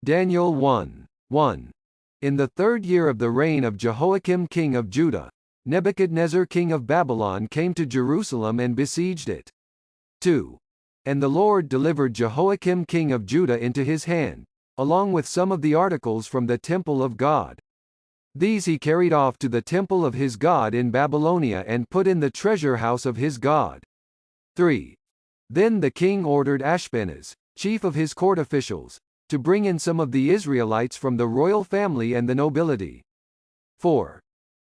Daniel 1:1. In the 3rd year of the reign of Jehoiakim king of Judah, Nebuchadnezzar king of Babylon came to Jerusalem and besieged it. 2. And the Lord delivered Jehoiakim king of Judah into his hand, along with some of the articles from the temple of God. These he carried off to the temple of his God in Babylonia and put in the treasure house of his God. 3. Then the king ordered Ashpenaz, chief of his court officials, to bring in some of the Israelites from the royal family and the nobility. 4.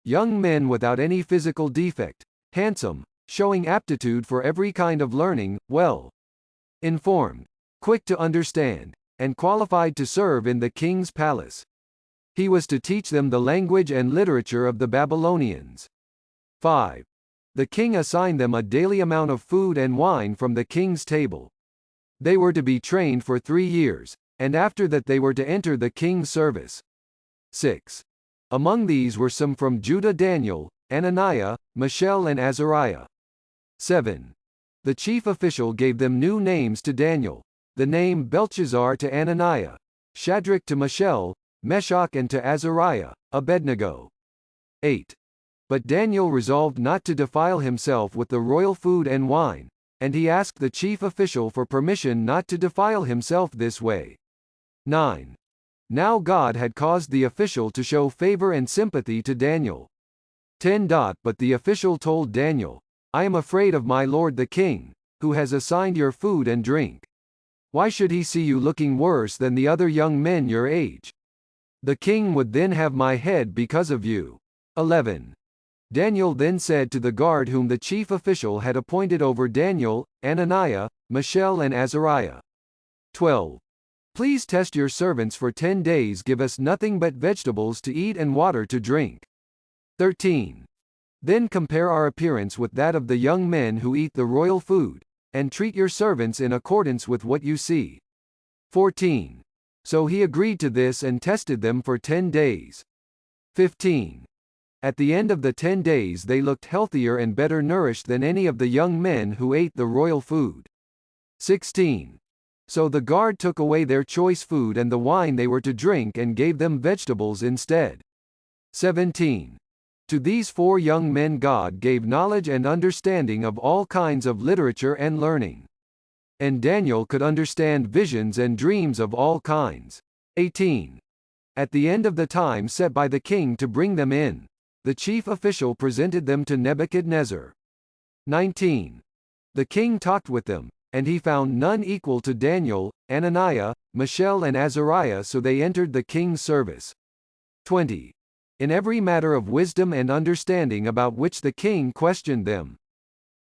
Young men without any physical defect, handsome, showing aptitude for every kind of learning, well informed, quick to understand, and qualified to serve in the king's palace. He was to teach them the language and literature of the Babylonians. 5. The king assigned them a daily amount of food and wine from the king's table. They were to be trained for 3 years, and after that they were to enter the king's service. 6. Among these were some from Judah: Daniel, Ananiah, Mishael and Azariah. 7. The chief official gave them new names to Daniel, the name Belteshazzar to Ananiah, Shadrach to Mishael, Meshach and to Azariah, Abednego. 8. But Daniel resolved not to defile himself with the royal food and wine, and he asked the chief official for permission not to defile himself this way. 9. Now God had caused the official to show favor and sympathy to Daniel. 10. But the official told Daniel, "I am afraid of my lord the king, who has assigned your food and drink. Why should he see you looking worse than the other young men your age? The king would then have my head because of you." 11. Daniel then said to the guard whom the chief official had appointed over Daniel, Ananiah, Mishael and Azariah. 12. Please test your servants for 10 days, give us nothing but vegetables to eat and water to drink. 13. Then compare our appearance with that of the young men who eat the royal food, and treat your servants in accordance with what you see. 14. So he agreed to this and tested them for 10 days. 15. At the end of the 10 days they looked healthier and better nourished than any of the young men who ate the royal food. 16. So the guard took away their choice food and the wine they were to drink and gave them vegetables instead. 17. To these 4 young men God gave knowledge and understanding of all kinds of literature and learning. And Daniel could understand visions and dreams of all kinds. 18. At the end of the time set by the king to bring them in, the chief official presented them to Nebuchadnezzar. 19. The king talked with them, and he found none equal to Daniel, Ananiah, Mishael and Azariah, so they entered the king's service. 20. In every matter of wisdom and understanding about which the king questioned them,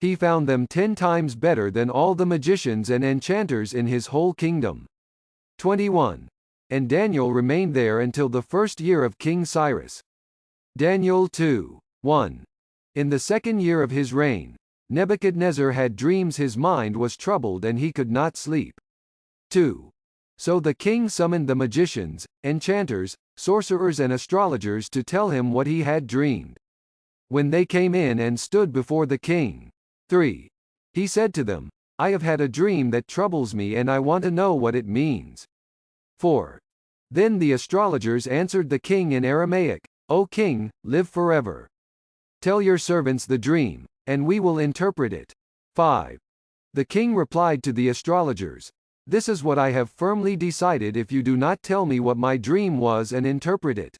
he found them 10 times better than all the magicians and enchanters in his whole kingdom. 21. And Daniel remained there until the 1st year of King Cyrus. Daniel 2:1. In the 2nd year of his reign, Nebuchadnezzar had dreams, his mind was troubled and he could not sleep. 2. So the king summoned the magicians, enchanters, sorcerers and astrologers to tell him what he had dreamed. When they came in and stood before the king, 3. He said to them, "I have had a dream that troubles me and I want to know what it means." 4. Then the astrologers answered the king in Aramaic, "O king, live forever. Tell your servants the dream, and we will interpret it." 5. The king replied to the astrologers, "This is what I have firmly decided. If you do not tell me what my dream was and interpret it,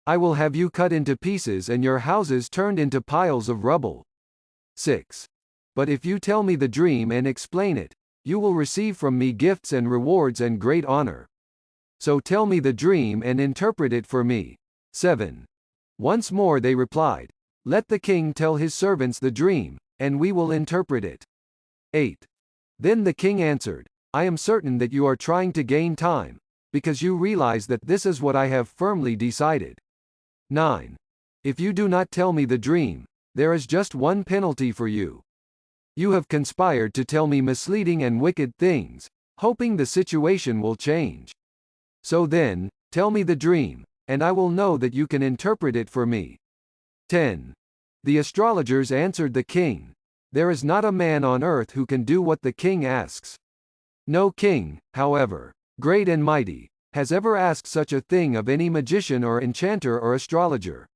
I will have you cut into pieces and your houses turned into piles of rubble." 6. But if you tell me the dream and explain it, you will receive from me gifts and rewards and great honor. So tell me the dream and interpret it for me. 7. Once more they replied, "Let the king tell his servants the dream, and we will interpret it." 8. Then the king answered, "I am certain that you are trying to gain time, because you realize that this is what I have firmly decided." 9. If you do not tell me the dream, there is just one penalty for you. You have conspired to tell me misleading and wicked things, hoping the situation will change. So then, tell me the dream, and I will know that you can interpret it for me. 10. The astrologers answered the king, "There is not a man on earth who can do what the king asks. No king, however great and mighty, has ever asked such a thing of any magician or enchanter or astrologer.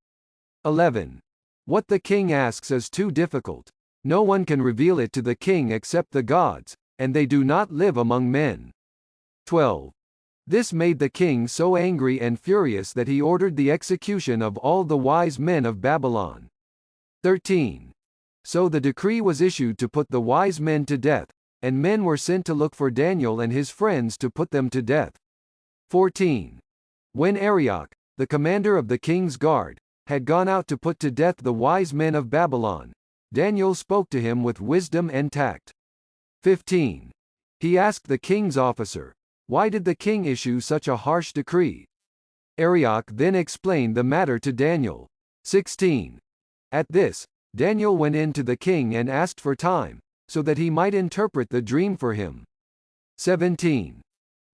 11. What the king asks is too difficult. No one can reveal it to the king except the gods, and they do not live among men. 12. This made the king so angry and furious that he ordered the execution of all the wise men of Babylon. 13. So the decree was issued to put the wise men to death, and men were sent to look for Daniel and his friends to put them to death. 14. When Arioch, the commander of the king's guard, had gone out to put to death the wise men of Babylon, Daniel spoke to him with wisdom and tact. 15. He asked the king's officer, "Why did the king issue such a harsh decree?" Arioch then explained the matter to Daniel. 16. At this, Daniel went in to the king and asked for time, so that he might interpret the dream for him. 17.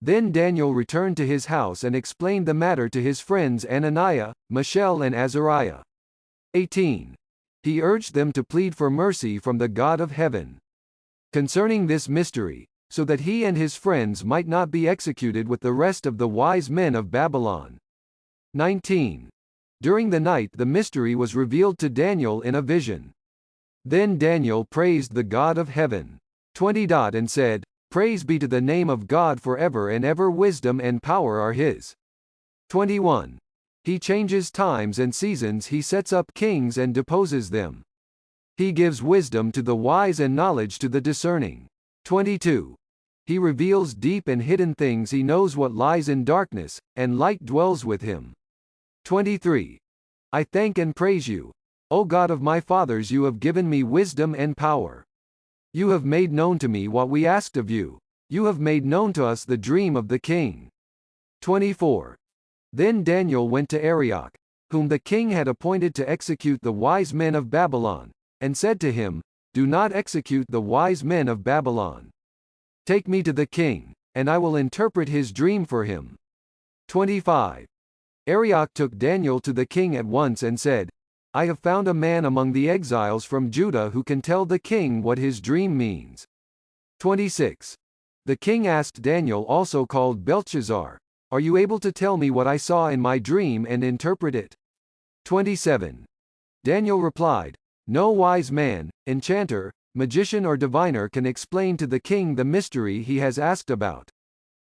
Then Daniel returned to his house and explained the matter to his friends Ananiah, Mishael and Azariah. 18. He urged them to plead for mercy from the God of heaven concerning this mystery, so that he and his friends might not be executed with the rest of the wise men of Babylon. 19. During the night the mystery was revealed to Daniel in a vision. Then Daniel praised the God of heaven. 20. And said, "Praise be to the name of God forever and ever, wisdom and power are his." 21. He changes times and seasons, he sets up kings and deposes them. He gives wisdom to the wise and knowledge to the discerning. 22. He reveals deep and hidden things, he knows what lies in darkness, and light dwells with him. 23. I thank and praise you, O God of my fathers, you have given me wisdom and power. You have made known to me what we asked of you. You have made known to us the dream of the king. 24. Then Daniel went to Arioch, whom the king had appointed to execute the wise men of Babylon, and said to him, "Do not execute the wise men of Babylon. Take me to the king, and I will interpret his dream for him." 25. Arioch took Daniel to the king at once and said, "I have found a man among the exiles from Judah who can tell the king what his dream means." 26. The king asked Daniel, also called Belteshazzar, "Are you able to tell me what I saw in my dream and interpret it?" 27. Daniel replied, "No wise man, enchanter, magician or diviner can explain to the king the mystery he has asked about."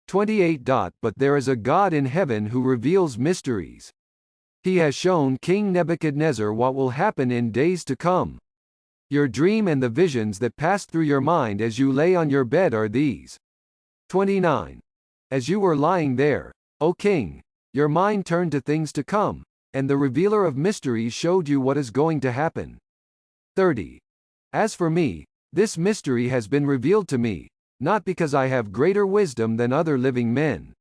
28. But there is a God in heaven who reveals mysteries. He has shown King Nebuchadnezzar what will happen in days to come. Your dream and the visions that passed through your mind as you lay on your bed are these. 29. As you were lying there, O king, your mind turned to things to come, and the revealer of mysteries showed you what is going to happen. 30. As for me, this mystery has been revealed to me, not because I have greater wisdom than other living men,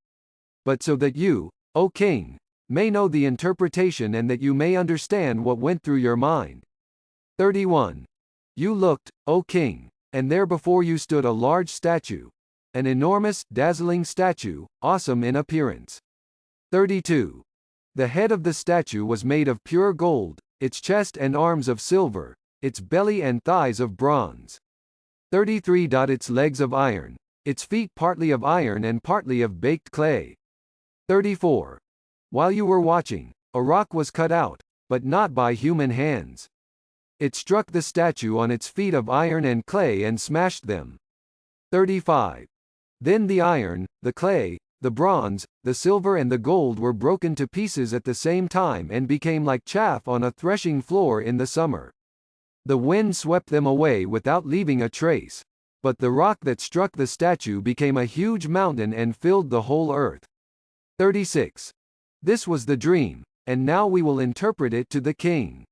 but so that you, O king, may know the interpretation and that you may understand what went through your mind. 31. You looked, O king, and there before you stood a large statue, an enormous, dazzling statue, awesome in appearance. 32. The head of the statue was made of pure gold, its chest and arms of silver, its belly and thighs of bronze. 33. Its legs of iron, its feet partly of iron and partly of baked clay. 34. While you were watching, a rock was cut out, but not by human hands. It struck the statue on its feet of iron and clay and smashed them. 35. Then the iron, the clay, the bronze, the silver and the gold were broken to pieces at the same time and became like chaff on a threshing floor in the summer. The wind swept them away without leaving a trace, but the rock that struck the statue became a huge mountain and filled the whole earth. 36. This was the dream, and now we will interpret it to the king.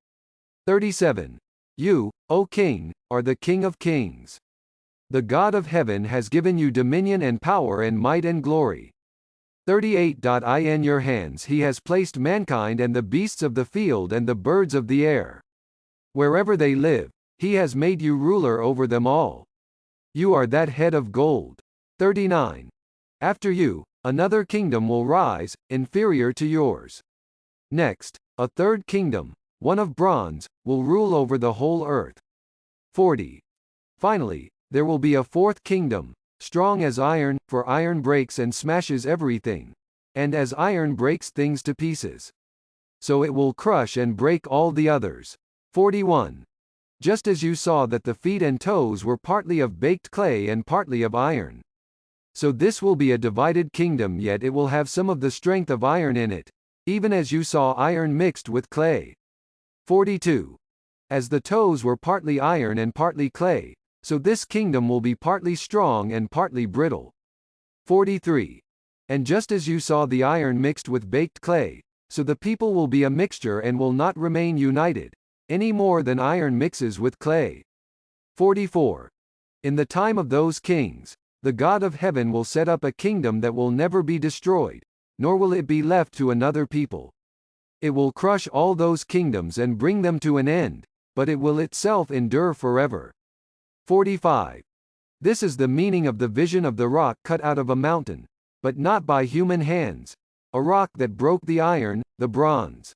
37. You, O king, are the King of kings. The God of heaven has given you dominion and power and might and glory. 38. In your hands he has placed mankind and the beasts of the field and the birds of the air. Wherever they live, he has made you ruler over them all. You are that head of gold. 39. After you, another kingdom will rise, inferior to yours. Next, a third kingdom, one of bronze, will rule over the whole earth. 40. Finally, there will be a fourth kingdom, strong as iron, for iron breaks and smashes everything. and as iron breaks things to pieces. So it will crush and break all the others. 41. Just as you saw that the feet and toes were partly of baked clay and partly of iron. So this will be a divided kingdom, yet it will have some of the strength of iron in it, even as you saw iron mixed with clay. 42. As the toes were partly iron and partly clay, so this kingdom will be partly strong and partly brittle. 43. And just as you saw the iron mixed with baked clay, so the people will be a mixture and will not remain united, any more than iron mixes with clay. 44. In the time of those kings, the God of heaven will set up a kingdom that will never be destroyed, nor will it be left to another people. It will crush all those kingdoms and bring them to an end, but it will itself endure forever. 45. This is the meaning of the vision of the rock cut out of a mountain, but not by human hands, a rock that broke the iron, the bronze,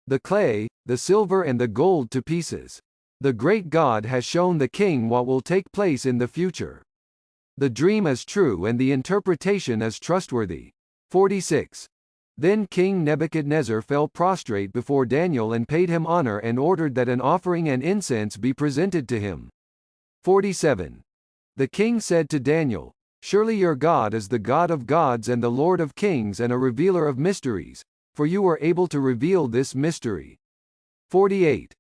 the clay, the silver and the gold to pieces. The great God has shown the king what will take place in the future. The dream is true and the interpretation is trustworthy. 46. Then King Nebuchadnezzar fell prostrate before Daniel and paid him honor and ordered that an offering and incense be presented to him. 47. The king said to Daniel, "Surely your God is the God of gods and the Lord of kings and a revealer of mysteries, for you are able to reveal this mystery." 48.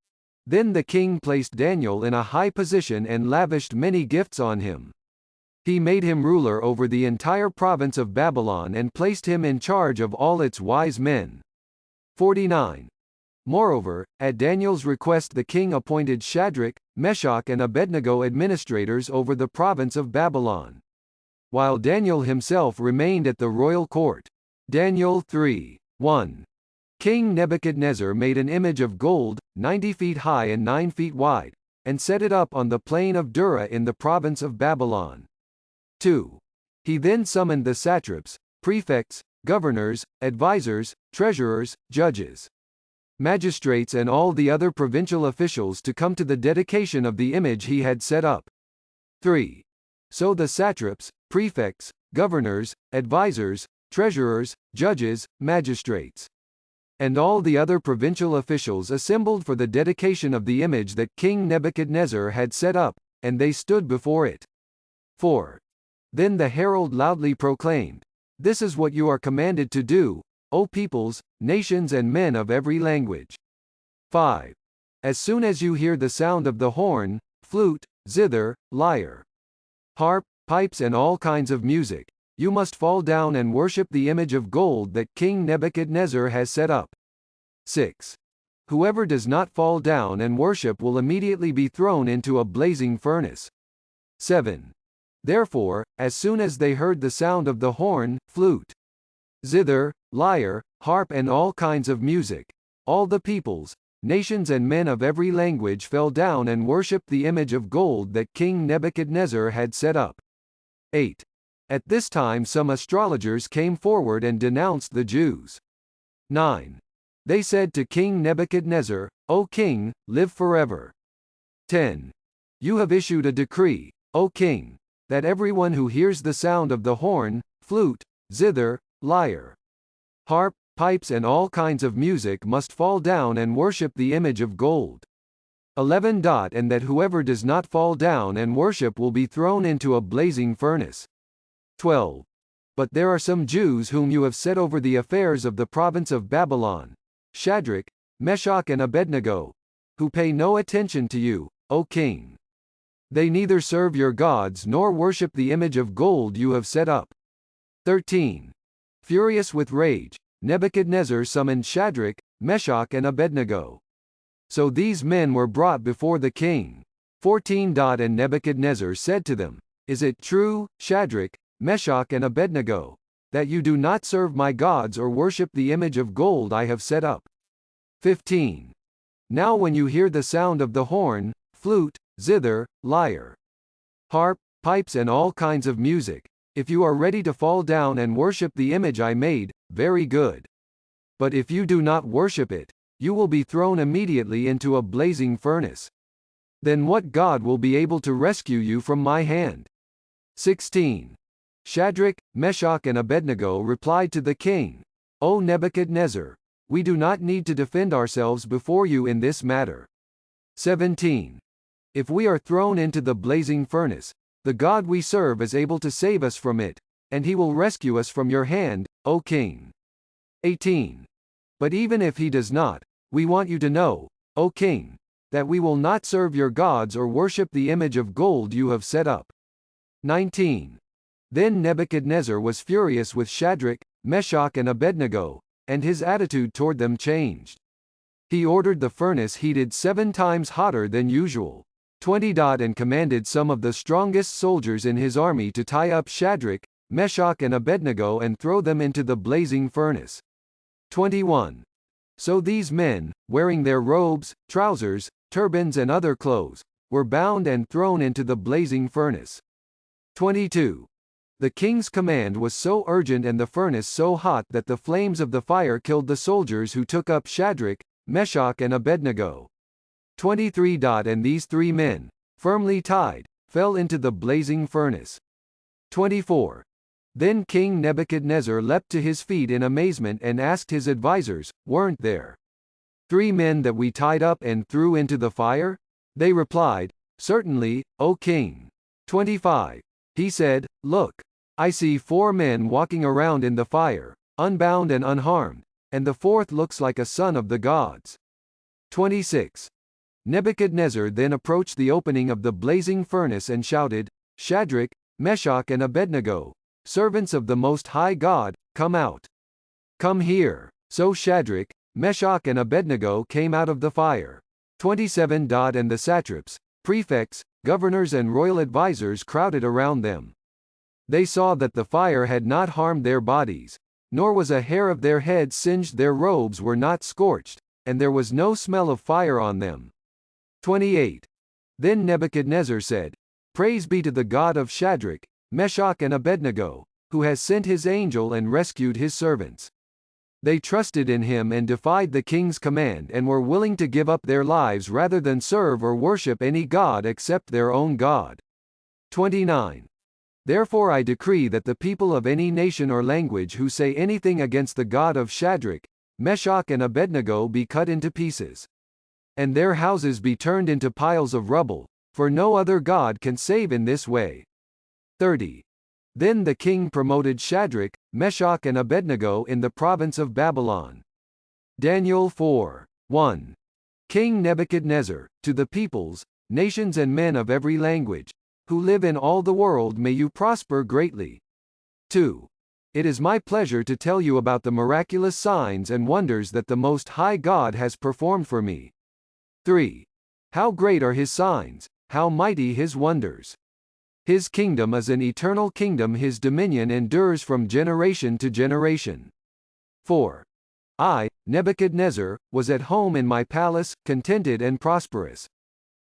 Then the king placed Daniel in a high position and lavished many gifts on him. He made him ruler over the entire province of Babylon and placed him in charge of all its wise men. 49. Moreover, at Daniel's request the king appointed Shadrach, Meshach and Abednego administrators over the province of Babylon, while Daniel himself remained at the royal court. Daniel 3:1. King Nebuchadnezzar made an image of gold, 90 feet high and 9 feet wide, and set it up on the plain of Dura in the province of Babylon. 2. He then summoned the satraps, prefects, governors, advisors, treasurers, judges, magistrates and all the other provincial officials to come to the dedication of the image he had set up. 3. So the satraps, prefects, governors, advisors, treasurers, judges, magistrates, and all the other provincial officials assembled for the dedication of the image that King Nebuchadnezzar had set up, and they stood before it. 4. Then the herald loudly proclaimed, "This is what you are commanded to do, O peoples, nations and men of every language." 5. As soon as you hear the sound of the horn, flute, zither, lyre, harp, pipes and all kinds of music, you must fall down and worship the image of gold that King Nebuchadnezzar has set up. 6. Whoever does not fall down and worship will immediately be thrown into a blazing furnace. 7. Therefore, as soon as they heard the sound of the horn, flute, zither, lyre, harp and all kinds of music, all the peoples, nations and men of every language fell down and worshipped the image of gold that King Nebuchadnezzar had set up. 8. At this time some astrologers came forward and denounced the Jews. 9. They said to King Nebuchadnezzar, "O king, live forever." 10. You have issued a decree, O king, that everyone who hears the sound of the horn, flute, zither, lyre, harp, pipes and all kinds of music must fall down and worship the image of gold. 11. And that whoever does not fall down and worship will be thrown into a blazing furnace. 12. But there are some Jews whom you have set over the affairs of the province of Babylon, Shadrach, Meshach and Abednego, who pay no attention to you, O king. They neither serve your gods nor worship the image of gold you have set up. 13. Furious with rage, Nebuchadnezzar summoned Shadrach, Meshach and Abednego. So these men were brought before the king. 14. And Nebuchadnezzar said to them, "Is it true, Shadrach, Meshach and Abednego, that you do not serve my gods or worship the image of gold I have set up?" 15. Now when you hear the sound of the horn, flute, zither, lyre, harp, pipes and all kinds of music, if you are ready to fall down and worship the image I made, very good. But if you do not worship it, you will be thrown immediately into a blazing furnace. Then what God will be able to rescue you from my hand? 16. Shadrach, Meshach and Abednego replied to the king, "O Nebuchadnezzar, we do not need to defend ourselves before you in this matter." 17. If we are thrown into the blazing furnace, the God we serve is able to save us from it, and he will rescue us from your hand, O king. 18. But even if he does not, we want you to know, O king, that we will not serve your gods or worship the image of gold you have set up. 19. Then Nebuchadnezzar was furious with Shadrach, Meshach and Abednego, and his attitude toward them changed. He ordered the furnace heated 7 times hotter than usual. 20. And commanded some of the strongest soldiers in his army to tie up Shadrach, Meshach and Abednego and throw them into the blazing furnace. 21. So these men, wearing their robes, trousers, turbans and other clothes, were bound and thrown into the blazing furnace. 22. The king's command was so urgent and the furnace so hot that the flames of the fire killed the soldiers who took up Shadrach, Meshach and Abednego. 23. And these 3 men, firmly tied, fell into the blazing furnace. 24. Then King Nebuchadnezzar leapt to his feet in amazement and asked his advisers, "Weren't there 3 men that we tied up and threw into the fire?" They replied, "Certainly, O king." 25. He said, "Look, I see 4 men walking around in the fire, unbound and unharmed, and the 4th looks like a son of the gods." 26. Nebuchadnezzar then approached the opening of the blazing furnace and shouted, "Shadrach, Meshach and Abednego, servants of the Most High God, come out. Come here." So Shadrach, Meshach and Abednego came out of the fire. 27. And the satraps, prefects, governors and royal advisers crowded around them. They saw that the fire had not harmed their bodies, nor was a hair of their heads singed, their robes were not scorched, and there was no smell of fire on them. 28. Then Nebuchadnezzar said, "Praise be to the God of Shadrach, Meshach and Abednego, who has sent his angel and rescued his servants." They trusted in him and defied the king's command and were willing to give up their lives rather than serve or worship any god except their own God. 29. Therefore I decree that the people of any nation or language who say anything against the God of Shadrach, Meshach and Abednego be cut into pieces, and their houses be turned into piles of rubble, for no other God can save in this way. 30. Then the king promoted Shadrach, Meshach and Abednego in the province of Babylon. Daniel 4. 1. King Nebuchadnezzar, to the peoples, nations and men of every language, who live in all the world, may you prosper greatly. 2. It is my pleasure to tell you about the miraculous signs and wonders that the Most High God has performed for me. 3. How great are his signs, how mighty his wonders. His kingdom is an eternal kingdom, his dominion endures from generation to generation. 4. I, Nebuchadnezzar, was at home in my palace, contented and prosperous.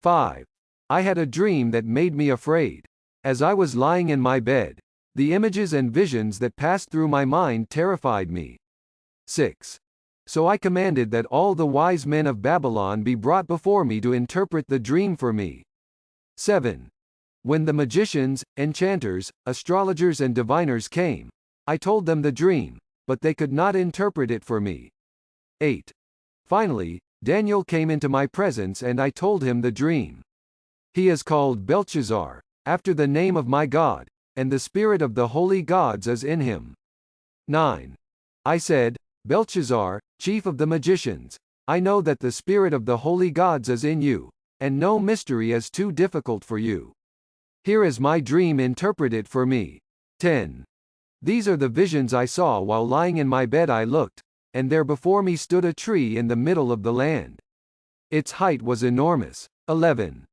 5. I had a dream that made me afraid. As I was lying in my bed, the images and visions that passed through my mind terrified me. 6. So I commanded that all the wise men of Babylon be brought before me to interpret the dream for me. 7. When the magicians, enchanters, astrologers and diviners came, I told them the dream, but they could not interpret it for me. 8. Finally, Daniel came into my presence and I told him the dream. He is called Belteshazzar, after the name of my God, and the spirit of the holy gods is in him. 9. I said, Belteshazzar, chief of the magicians, I know that the spirit of the holy gods is in you, and no mystery is too difficult for you. Here is my dream, interpret it for me. 10. These are the visions I saw while lying in my bed. I looked, and there before me stood a tree in the middle of the land. Its height was enormous. 11.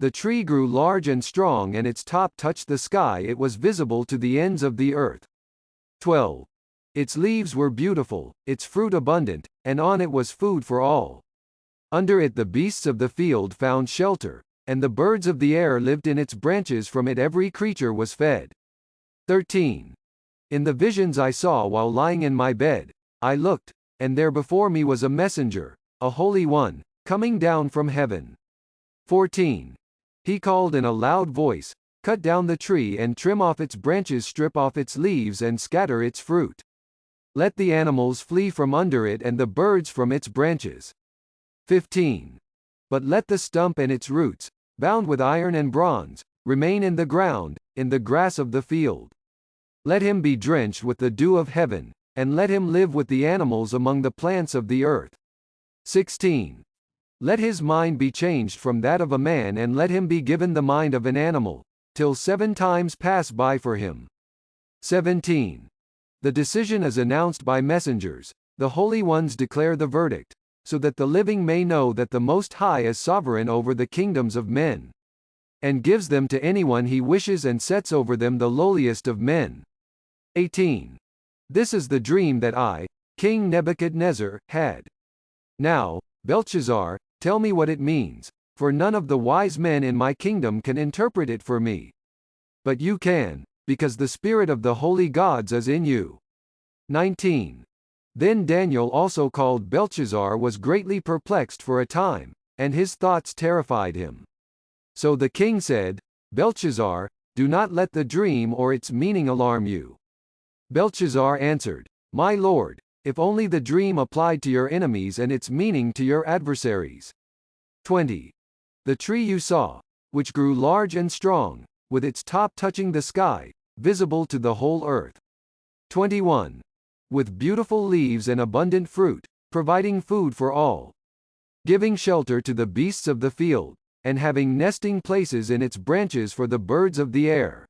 The tree grew large and strong and its top touched the sky, it was visible to the ends of the earth. 12. Its leaves were beautiful, its fruit abundant, and on it was food for all. Under it the beasts of the field found shelter, and the birds of the air lived in its branches, from it every creature was fed. 13. In the visions I saw while lying in my bed, I looked, and there before me was a messenger, a holy one, coming down from heaven. 14. He called in a loud voice, cut down the tree and trim off its branches, strip off its leaves and scatter its fruit. Let the animals flee from under it and the birds from its branches. 15. But let the stump and its roots, bound with iron and bronze, remain in the ground, in the grass of the field. Let him be drenched with the dew of heaven, and let him live with the animals among the plants of the earth. 16. Let his mind be changed from that of a man, and let him be given the mind of an animal, till 7 times pass by for him. 17. The decision is announced by messengers, the holy ones declare the verdict, so that the living may know that the Most High is sovereign over the kingdoms of men, and gives them to anyone he wishes and sets over them the lowliest of men. 18. This is the dream that I, King Nebuchadnezzar, had. Now, Belshazzar, tell me what it means, for none of the wise men in my kingdom can interpret it for me. But you can, because the spirit of the holy gods is in you. 19. Then Daniel, also called Belshazzar, was greatly perplexed for a time, and his thoughts terrified him. So the king said, Belshazzar, do not let the dream or its meaning alarm you. Belshazzar answered, My lord, if only the dream applied to your enemies and its meaning to your adversaries. 20. The tree you saw, which grew large and strong, with its top touching the sky, visible to the whole earth. 21. With beautiful leaves and abundant fruit, providing food for all, giving shelter to the beasts of the field, and having nesting places in its branches for the birds of the air.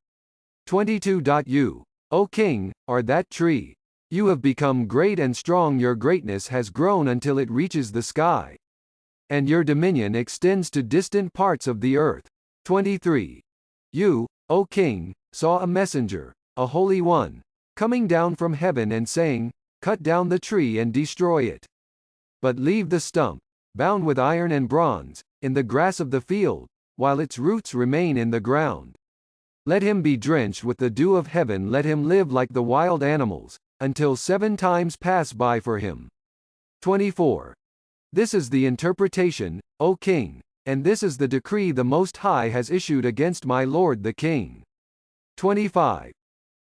22. You, O king, are that tree. You have become great and strong, your greatness has grown until it reaches the sky, and your dominion extends to distant parts of the earth. 23. You, O king, saw a messenger, a holy one, coming down from heaven and saying, Cut down the tree and destroy it. But leave the stump, bound with iron and bronze, in the grass of the field, while its roots remain in the ground. Let him be drenched with the dew of heaven, let him live like the wild animals, until 7 times pass by for him. 24. This is the interpretation, O king, and this is the decree the Most High has issued against my lord the king. 25.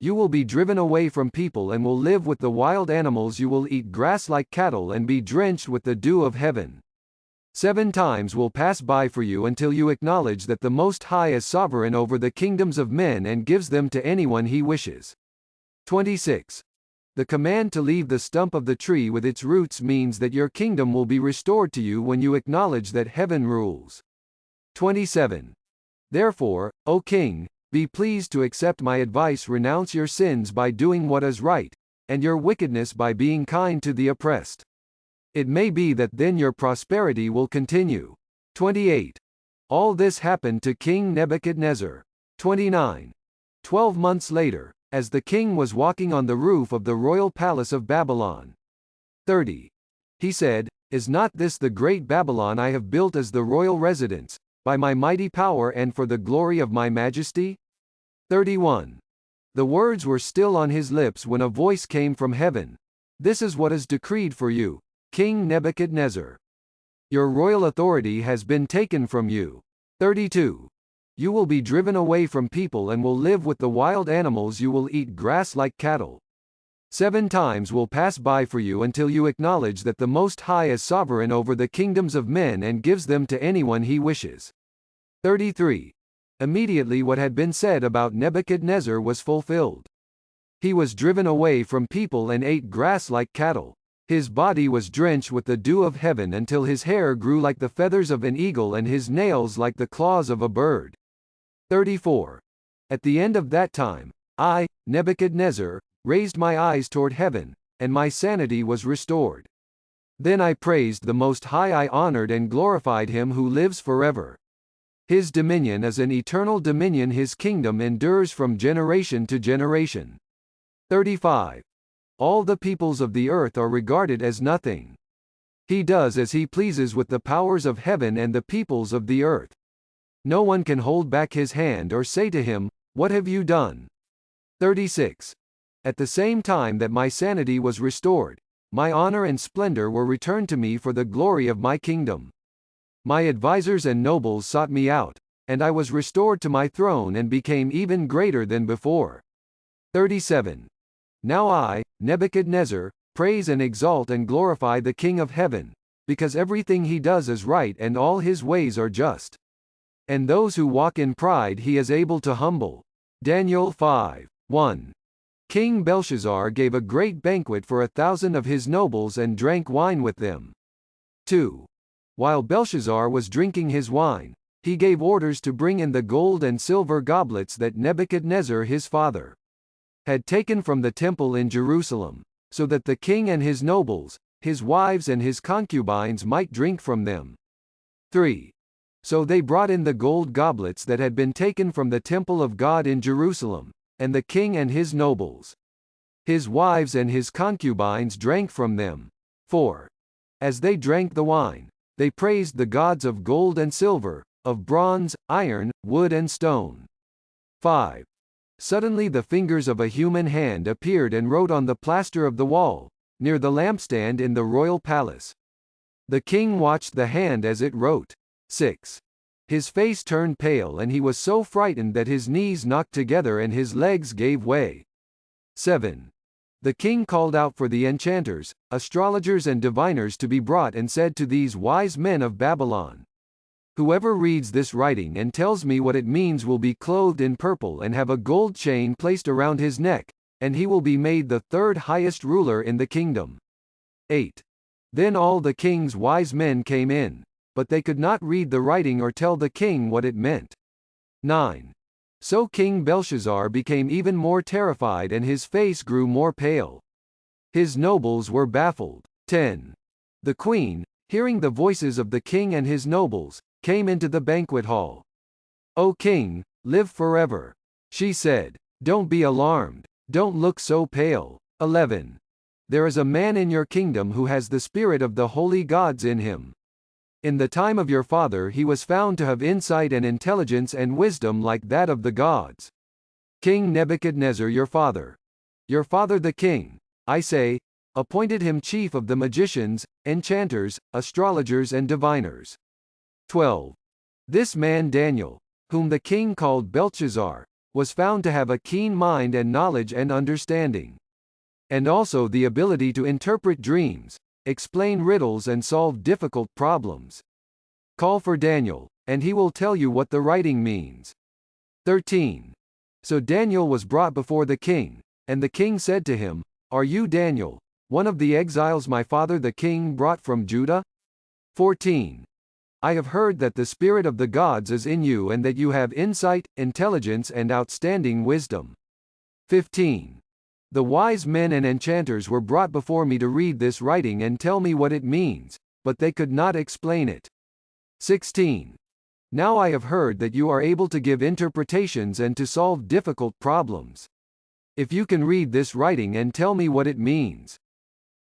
You will be driven away from people and will live with the wild animals, you will eat grass like cattle and be drenched with the dew of heaven. 7 times will pass by for you until you acknowledge that the Most High is sovereign over the kingdoms of men and gives them to anyone he wishes. 26. The command to leave the stump of the tree with its roots means that your kingdom will be restored to you when you acknowledge that heaven rules. 27. Therefore, O king, be pleased to accept my advice, renounce your sins by doing what is right, and your wickedness by being kind to the oppressed. It may be that then your prosperity will continue. 28. All this happened to King Nebuchadnezzar. 29. 12 months later, as the king was walking on the roof of the royal palace of Babylon. 30. He said, Is not this the great Babylon I have built as the royal residence, by my mighty power and for the glory of my majesty? 31. The words were still on his lips when a voice came from heaven. This is what is decreed for you, King Nebuchadnezzar. Your royal authority has been taken from you. 32. You will be driven away from people and will live with the wild animals, you will eat grass like cattle. 7 times will pass by for you until you acknowledge that the Most High is sovereign over the kingdoms of men and gives them to anyone he wishes. 33. Immediately what had been said about Nebuchadnezzar was fulfilled. He was driven away from people and ate grass like cattle. His body was drenched with the dew of heaven until his hair grew like the feathers of an eagle and his nails like the claws of a bird. 34. At the end of that time, I, Nebuchadnezzar, raised my eyes toward heaven, and my sanity was restored. Then I praised the Most High, I honored and glorified him who lives forever. His dominion is an eternal dominion, his kingdom endures from generation to generation. 35. All the peoples of the earth are regarded as nothing. He does as he pleases with the powers of heaven and the peoples of the earth. No one can hold back his hand or say to him, What have you done? 36. At the same time that my sanity was restored, my honor and splendor were returned to me for the glory of my kingdom. My advisors and nobles sought me out, and I was restored to my throne and became even greater than before. 37. Now I, Nebuchadnezzar, praise and exalt and glorify the King of heaven, because everything he does is right and all his ways are just. And those who walk in pride he is able to humble. Daniel 5. 1. King Belshazzar gave a great banquet for 1,000 of his nobles and drank wine with them. 2. While Belshazzar was drinking his wine, he gave orders to bring in the gold and silver goblets that Nebuchadnezzar his father had taken from the temple in Jerusalem, so that the king and his nobles, his wives and his concubines might drink from them. 3. So they brought in the gold goblets that had been taken from the temple of God in Jerusalem, and the king and his nobles, his wives and his concubines drank from them. 4. As they drank the wine, they praised the gods of gold and silver, of bronze, iron, wood and stone. 5. Suddenly the fingers of a human hand appeared and wrote on the plaster of the wall, near the lampstand in the royal palace. The king watched the hand as it wrote. 6. His face turned pale and he was so frightened that his knees knocked together and his legs gave way. 7. The king called out for the enchanters, astrologers and diviners to be brought and said to these wise men of Babylon, "Whoever reads this writing and tells me what it means will be clothed in purple and have a gold chain placed around his neck, and he will be made the third highest ruler in the kingdom." 8. Then all the king's wise men came in, but they could not read the writing or tell the king what it meant. 9. So King Belshazzar became even more terrified and his face grew more pale. His nobles were baffled. 10. The queen, hearing the voices of the king and his nobles, came into the banquet hall. "O king, live forever," she said. "Don't be alarmed. Don't look so pale." 11. There is a man in your kingdom who has the spirit of the holy gods in him. In the time of your father he was found to have insight and intelligence and wisdom like that of the gods. King Nebuchadnezzar your father the king, I say, appointed him chief of the magicians, enchanters, astrologers and diviners. 12. This man Daniel, whom the king called Belshazzar, was found to have a keen mind and knowledge and understanding, and also the ability to interpret dreams, explain riddles and solve difficult problems. Call for Daniel, and he will tell you what the writing means. 13. So Daniel was brought before the king, and the king said to him, "Are you Daniel, one of the exiles my father the king brought from Judah?" 14. I have heard that the spirit of the gods is in you and that you have insight, intelligence and outstanding wisdom. 15. The wise men and enchanters were brought before me to read this writing and tell me what it means, but they could not explain it. 16. Now I have heard that you are able to give interpretations and to solve difficult problems. If you can read this writing and tell me what it means.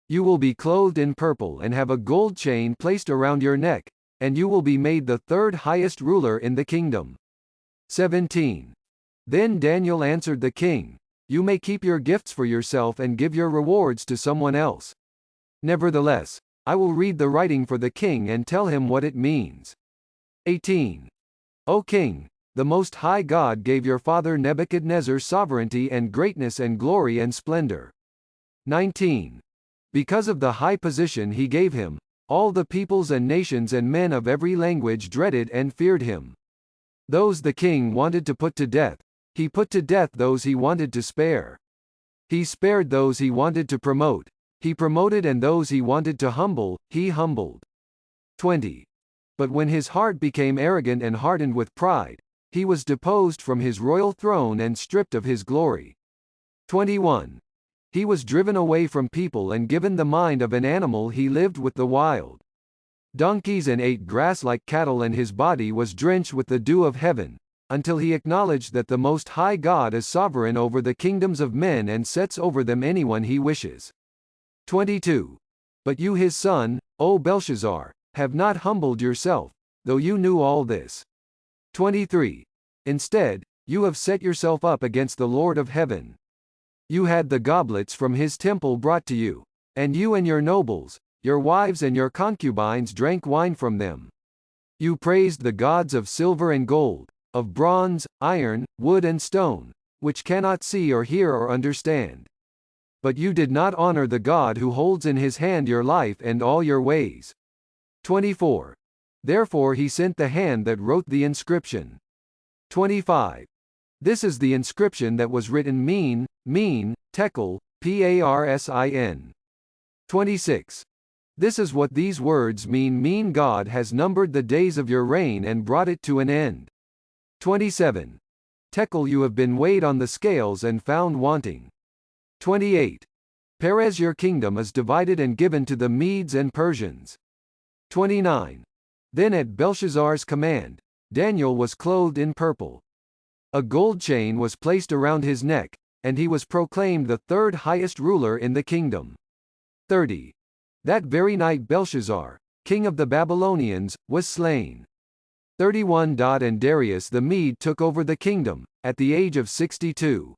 You will be clothed in purple and have a gold chain placed around your neck, and you will be made the third highest ruler in the kingdom. 17. Then Daniel answered the king, "You may keep your gifts for yourself and give your rewards to someone else. Nevertheless, I will read the writing for the king and tell him what it means." 18. O king, the Most High God gave your father Nebuchadnezzar sovereignty and greatness and glory and splendor. 19. Because of the high position he gave him, all the peoples and nations and men of every language dreaded and feared him. Those the king wanted to put to death, he put to death those he wanted to spare. He spared those he wanted to promote, he promoted, and those he wanted to humble, he humbled. 20. But when his heart became arrogant and hardened with pride, he was deposed from his royal throne and stripped of his glory. 21. He was driven away from people and given the mind of an animal. He lived with the wild donkeys and ate grass like cattle, and his body was drenched with the dew of heaven, until he acknowledged that the Most High God is sovereign over the kingdoms of men and sets over them anyone he wishes. 22. But you his son, O Belshazzar, have not humbled yourself, though you knew all this. 23. Instead, you have set yourself up against the Lord of heaven. You had the goblets from his temple brought to you, and you and your nobles, your wives and your concubines drank wine from them. You praised the gods of silver and gold, of bronze, iron, wood and stone, which cannot see or hear or understand. But you did not honor the God who holds in his hand your life and all your ways. 24. Therefore he sent the hand that wrote the inscription. 25. This is the inscription that was written: Mean, Mean, Tekel, Parsin. 26. This is what these words mean: Mean, God has numbered the days of your reign and brought it to an end. 27. Tekel, you have been weighed on the scales and found wanting. 28. Peres, your kingdom is divided and given to the Medes and Persians. 29. Then at Belshazzar's command, Daniel was clothed in purple. A gold chain was placed around his neck, and he was proclaimed the third highest ruler in the kingdom. 30. That very night Belshazzar, king of the Babylonians, was slain. 31. And Darius the Mede took over the kingdom, at the age of 62.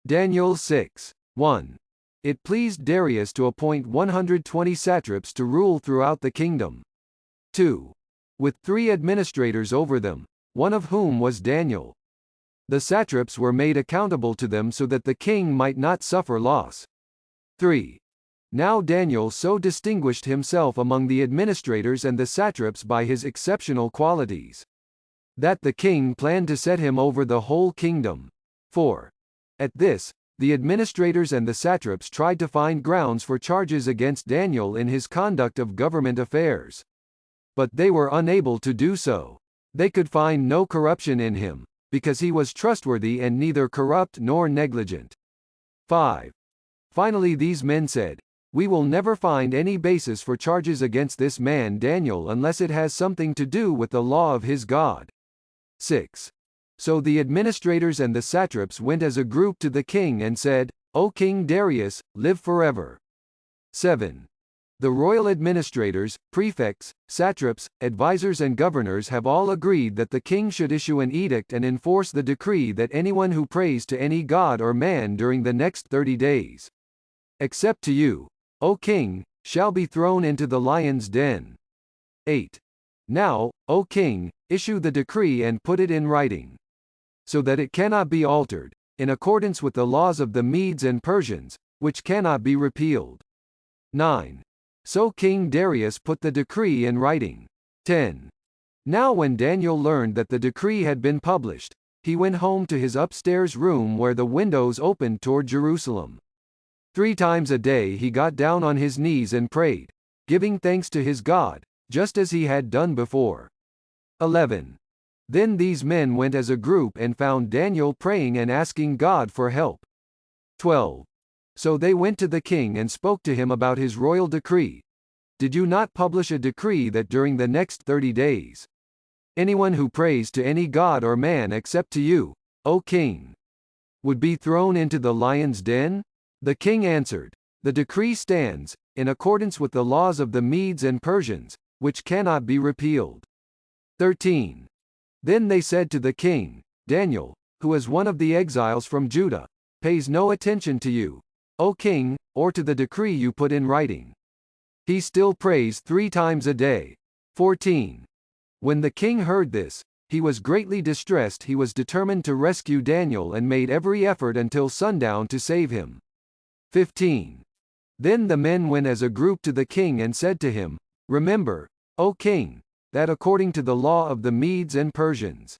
Daniel 6. 1. It pleased Darius to appoint 120 satraps to rule throughout the kingdom. 2. With 3 administrators over them, one of whom was Daniel. The satraps were made accountable to them so that the king might not suffer loss. 3. Now Daniel so distinguished himself among the administrators and the satraps by his exceptional qualities, that the king planned to set him over the whole kingdom. 4. At this, the administrators and the satraps tried to find grounds for charges against Daniel in his conduct of government affairs. But they were unable to do so. They could find no corruption in him, because he was trustworthy and neither corrupt nor negligent. 5. Finally these men said, "We will never find any basis for charges against this man Daniel unless it has something to do with the law of his God." 6. So the administrators and the satraps went as a group to the king and said, "O King Darius, live forever." 7. The royal administrators, prefects, satraps, advisors and governors have all agreed that the king should issue an edict and enforce the decree that anyone who prays to any god or man during the next 30 days, except to you, O king, shall be thrown into the lion's den. 8. Now, O king, issue the decree and put it in writing, so that it cannot be altered, in accordance with the laws of the Medes and Persians, which cannot be repealed. 9. So King Darius put the decree in writing. 10. Now when Daniel learned that the decree had been published, he went home to his upstairs room where the windows opened toward Jerusalem. 3 times a day he got down on his knees and prayed, giving thanks to his God, just as he had done before. 11. Then these men went as a group and found Daniel praying and asking God for help. 12. So they went to the king and spoke to him about his royal decree. Did you not publish a decree that during the next 30 days, anyone who prays to any god or man except to you, O king, would be thrown into the lion's den? The king answered, "The decree stands, in accordance with the laws of the Medes and Persians, which cannot be repealed." 13. Then they said to the king, "Daniel, who is one of the exiles from Judah, pays no attention to you, O king, or to the decree you put in writing. He still prays 3 times a day." 14. When the king heard this, he was greatly distressed. He was determined to rescue Daniel and made every effort until sundown to save him. 15. Then the men went as a group to the king and said to him, "Remember, O king, that according to the law of the Medes and Persians,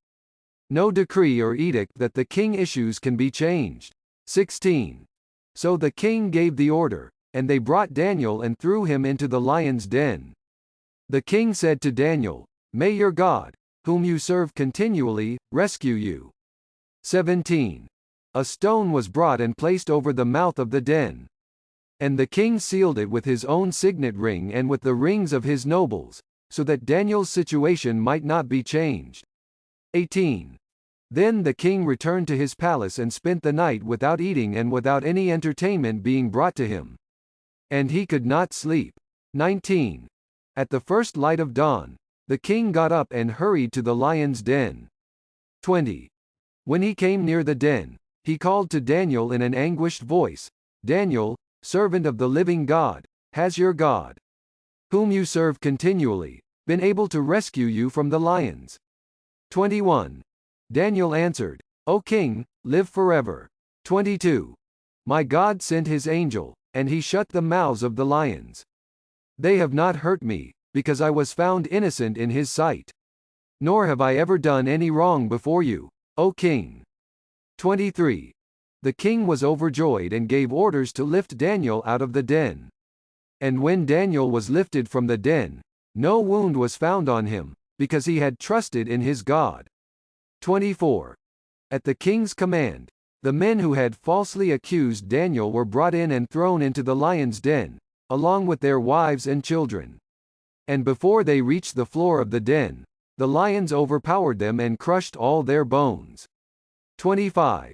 no decree or edict that the king issues can be changed." 16. So the king gave the order, and they brought Daniel and threw him into the lion's den. The king said to Daniel, "May your God, whom you serve continually, rescue you." 17. A stone was brought and placed over the mouth of the den, and the king sealed it with his own signet ring and with the rings of his nobles, so that Daniel's situation might not be changed. 18. Then the king returned to his palace and spent the night without eating and without any entertainment being brought to him, and he could not sleep. 19. At the first light of dawn, the king got up and hurried to the lion's den. 20. When he came near the den, he called to Daniel in an anguished voice, "Daniel, servant of the living God, has your God, whom you serve continually, been able to rescue you from the lions?" 21. Daniel answered, O king, live forever. 22. My God sent his angel, and he shut the mouths of the lions. They have not hurt me, because I was found innocent in his sight. Nor have I ever done any wrong before you, O king. 23. The king was overjoyed and gave orders to lift Daniel out of the den. And when Daniel was lifted from the den, no wound was found on him, because he had trusted in his God. 24. At the king's command, the men who had falsely accused Daniel were brought in and thrown into the lion's den, along with their wives and children. And before they reached the floor of the den, the lions overpowered them and crushed all their bones. 25.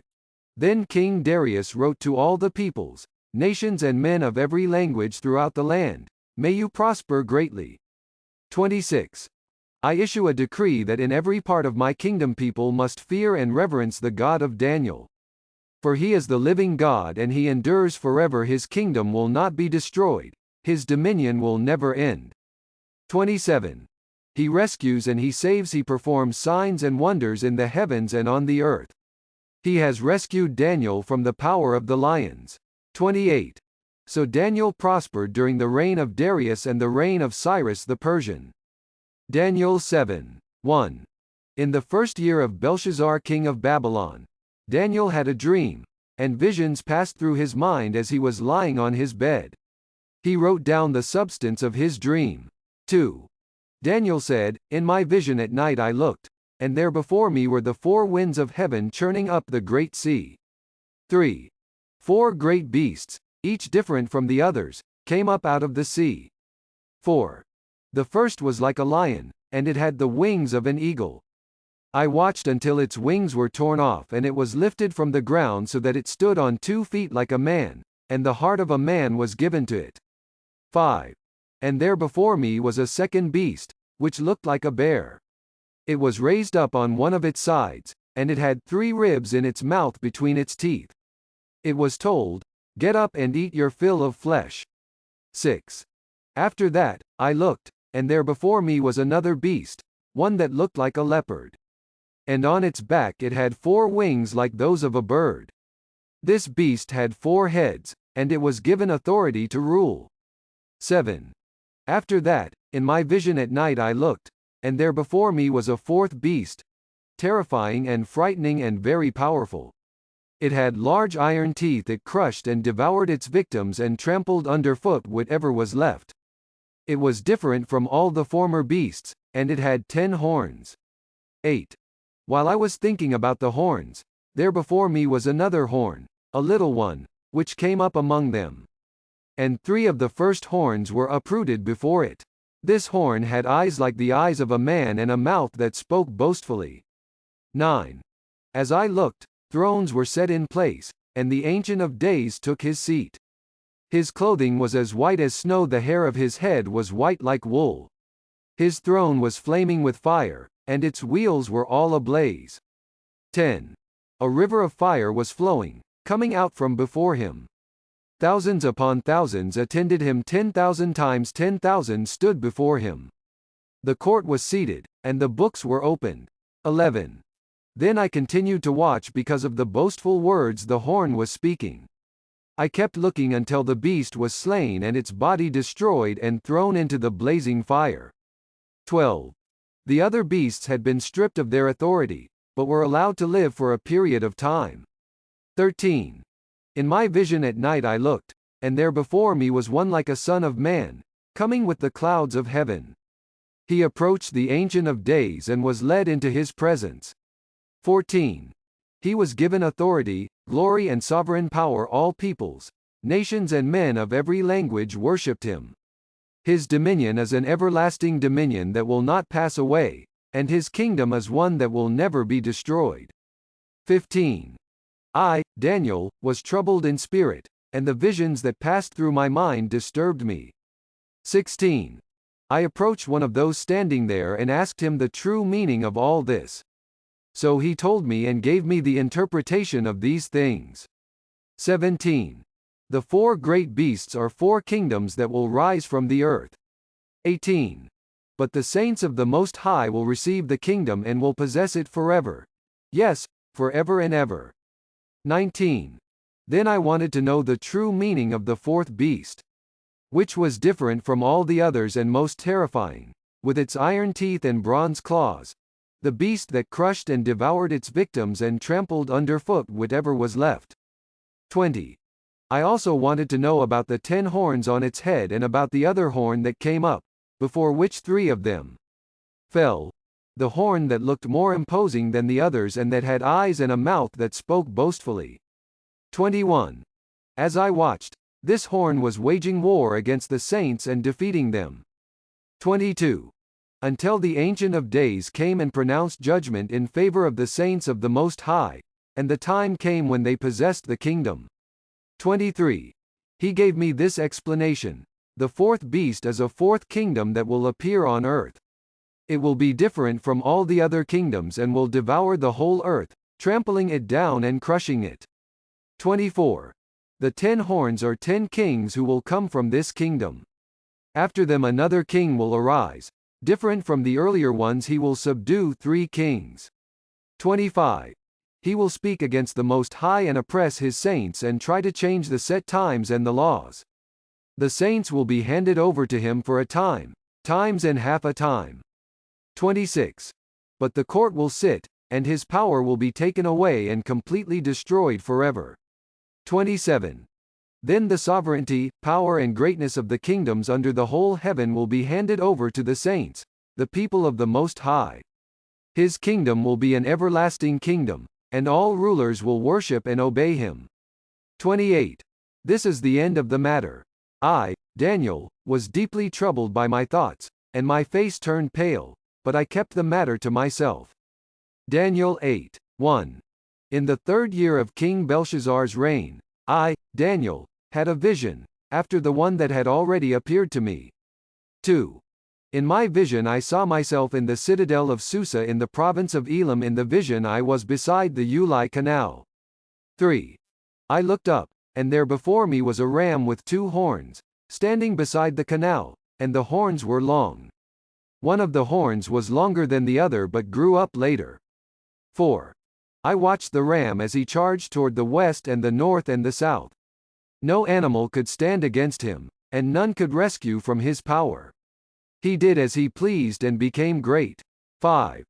Then King Darius wrote to all the peoples, nations and men of every language throughout the land, May you prosper greatly. 26. I issue a decree that in every part of my kingdom people must fear and reverence the God of Daniel. For he is the living God and he endures forever. His kingdom will not be destroyed, his dominion will never end. 27. He rescues and he saves, he performs signs and wonders in the heavens and on the earth. He has rescued Daniel from the power of the lions. 28. So Daniel prospered during the reign of Darius and the reign of Cyrus the Persian. Daniel 7. 1. In the first year of Belshazzar king of Babylon, Daniel had a dream, and visions passed through his mind as he was lying on his bed. He wrote down the substance of his dream. 2. Daniel said, In my vision at night I looked, and there before me were the four winds of heaven churning up the great sea. 3. Four great beasts, each different from the others, came up out of the sea. 4. The first was like a lion, and it had the wings of an eagle. I watched until its wings were torn off and it was lifted from the ground so that it stood on 2 feet like a man, and the heart of a man was given to it. 5. And there before me was a second beast, which looked like a bear. It was raised up on one of its sides, and it had 3 ribs in its mouth between its teeth. It was told, Get up and eat your fill of flesh. 6. After that, I looked, and there before me was another beast, one that looked like a leopard. And on its back it had 4 wings like those of a bird. This beast had 4 heads, and it was given authority to rule. 7. After that, in my vision at night I looked, and there before me was a 4th beast, terrifying and frightening and very powerful. It had large iron teeth. It crushed and devoured its victims and trampled underfoot whatever was left. It was different from all the former beasts, and it had 10 horns. 8. While I was thinking about the horns, there before me was another horn, a little one, which came up among them. And 3 of the first horns were uprooted before it. This horn had eyes like the eyes of a man and a mouth that spoke boastfully. 9. As I looked, thrones were set in place, and the Ancient of Days took his seat. His clothing was as white as snow, the hair of his head was white like wool. His throne was flaming with fire, and its wheels were all ablaze. 10. A river of fire was flowing, coming out from before him. Thousands upon thousands attended him. 10,000 times 10,000 stood before him. The court was seated, and the books were opened. 11. Then I continued to watch because of the boastful words the horn was speaking. I kept looking until the beast was slain and its body destroyed and thrown into the blazing fire. 12. The other beasts had been stripped of their authority, but were allowed to live for a period of time. 13. In my vision at night I looked, and there before me was one like a son of man, coming with the clouds of heaven. He approached the Ancient of Days and was led into his presence. 14. He was given authority, glory and sovereign power. All peoples, nations and men of every language worshipped him. His dominion is an everlasting dominion that will not pass away, and his kingdom is one that will never be destroyed. 15. I, Daniel, was troubled in spirit, and the visions that passed through my mind disturbed me. 16. I approached one of those standing there and asked him the true meaning of all this. So he told me and gave me the interpretation of these things. 17. The 4 great beasts are 4 kingdoms that will rise from the earth. 18. But the saints of the Most High will receive the kingdom and will possess it forever. Yes, forever and ever. 19. Then I wanted to know the true meaning of the fourth beast, which was different from all the others and most terrifying, with its iron teeth and bronze claws, the beast that crushed and devoured its victims and trampled underfoot whatever was left. 20. I also wanted to know about the 10 horns on its head and about the other horn that came up, before which 3 of them fell, the horn that looked more imposing than the others and that had eyes and a mouth that spoke boastfully. 21. As I watched, this horn was waging war against the saints and defeating them. 22. Until the Ancient of Days came and pronounced judgment in favor of the saints of the Most High, and the time came when they possessed the kingdom. 23. He gave me this explanation: the fourth beast is a fourth kingdom that will appear on earth. It will be different from all the other kingdoms and will devour the whole earth, trampling it down and crushing it. 24. The 10 horns are 10 kings who will come from this kingdom. After them another king will arise. Different from the earlier ones, he will subdue 3 kings. 25. He will speak against the Most High and oppress his saints and try to change the set times and the laws. The saints will be handed over to him for a time, times and half a time. 26. But the court will sit, and his power will be taken away and completely destroyed forever. 27. Then the sovereignty, power and greatness of the kingdoms under the whole heaven will be handed over to the saints, the people of the Most High. His kingdom will be an everlasting kingdom, and all rulers will worship and obey him. 28. This is the end of the matter. I, Daniel, was deeply troubled by my thoughts, and my face turned pale, but I kept the matter to myself. Daniel 8. 1. In the 3rd year of King Belshazzar's reign, I, Daniel, had a vision, after the one that had already appeared to me. 2. In my vision I saw myself in the citadel of Susa in the province of Elam. In the vision I was beside the Ulai Canal. 3. I looked up, and there before me was a ram with 2 horns, standing beside the canal, and the horns were long. One of the horns was longer than the other but grew up later. 4. I watched the ram as he charged toward the west and the north and the south. No animal could stand against him, and none could rescue from his power. He did as he pleased and became great. 5.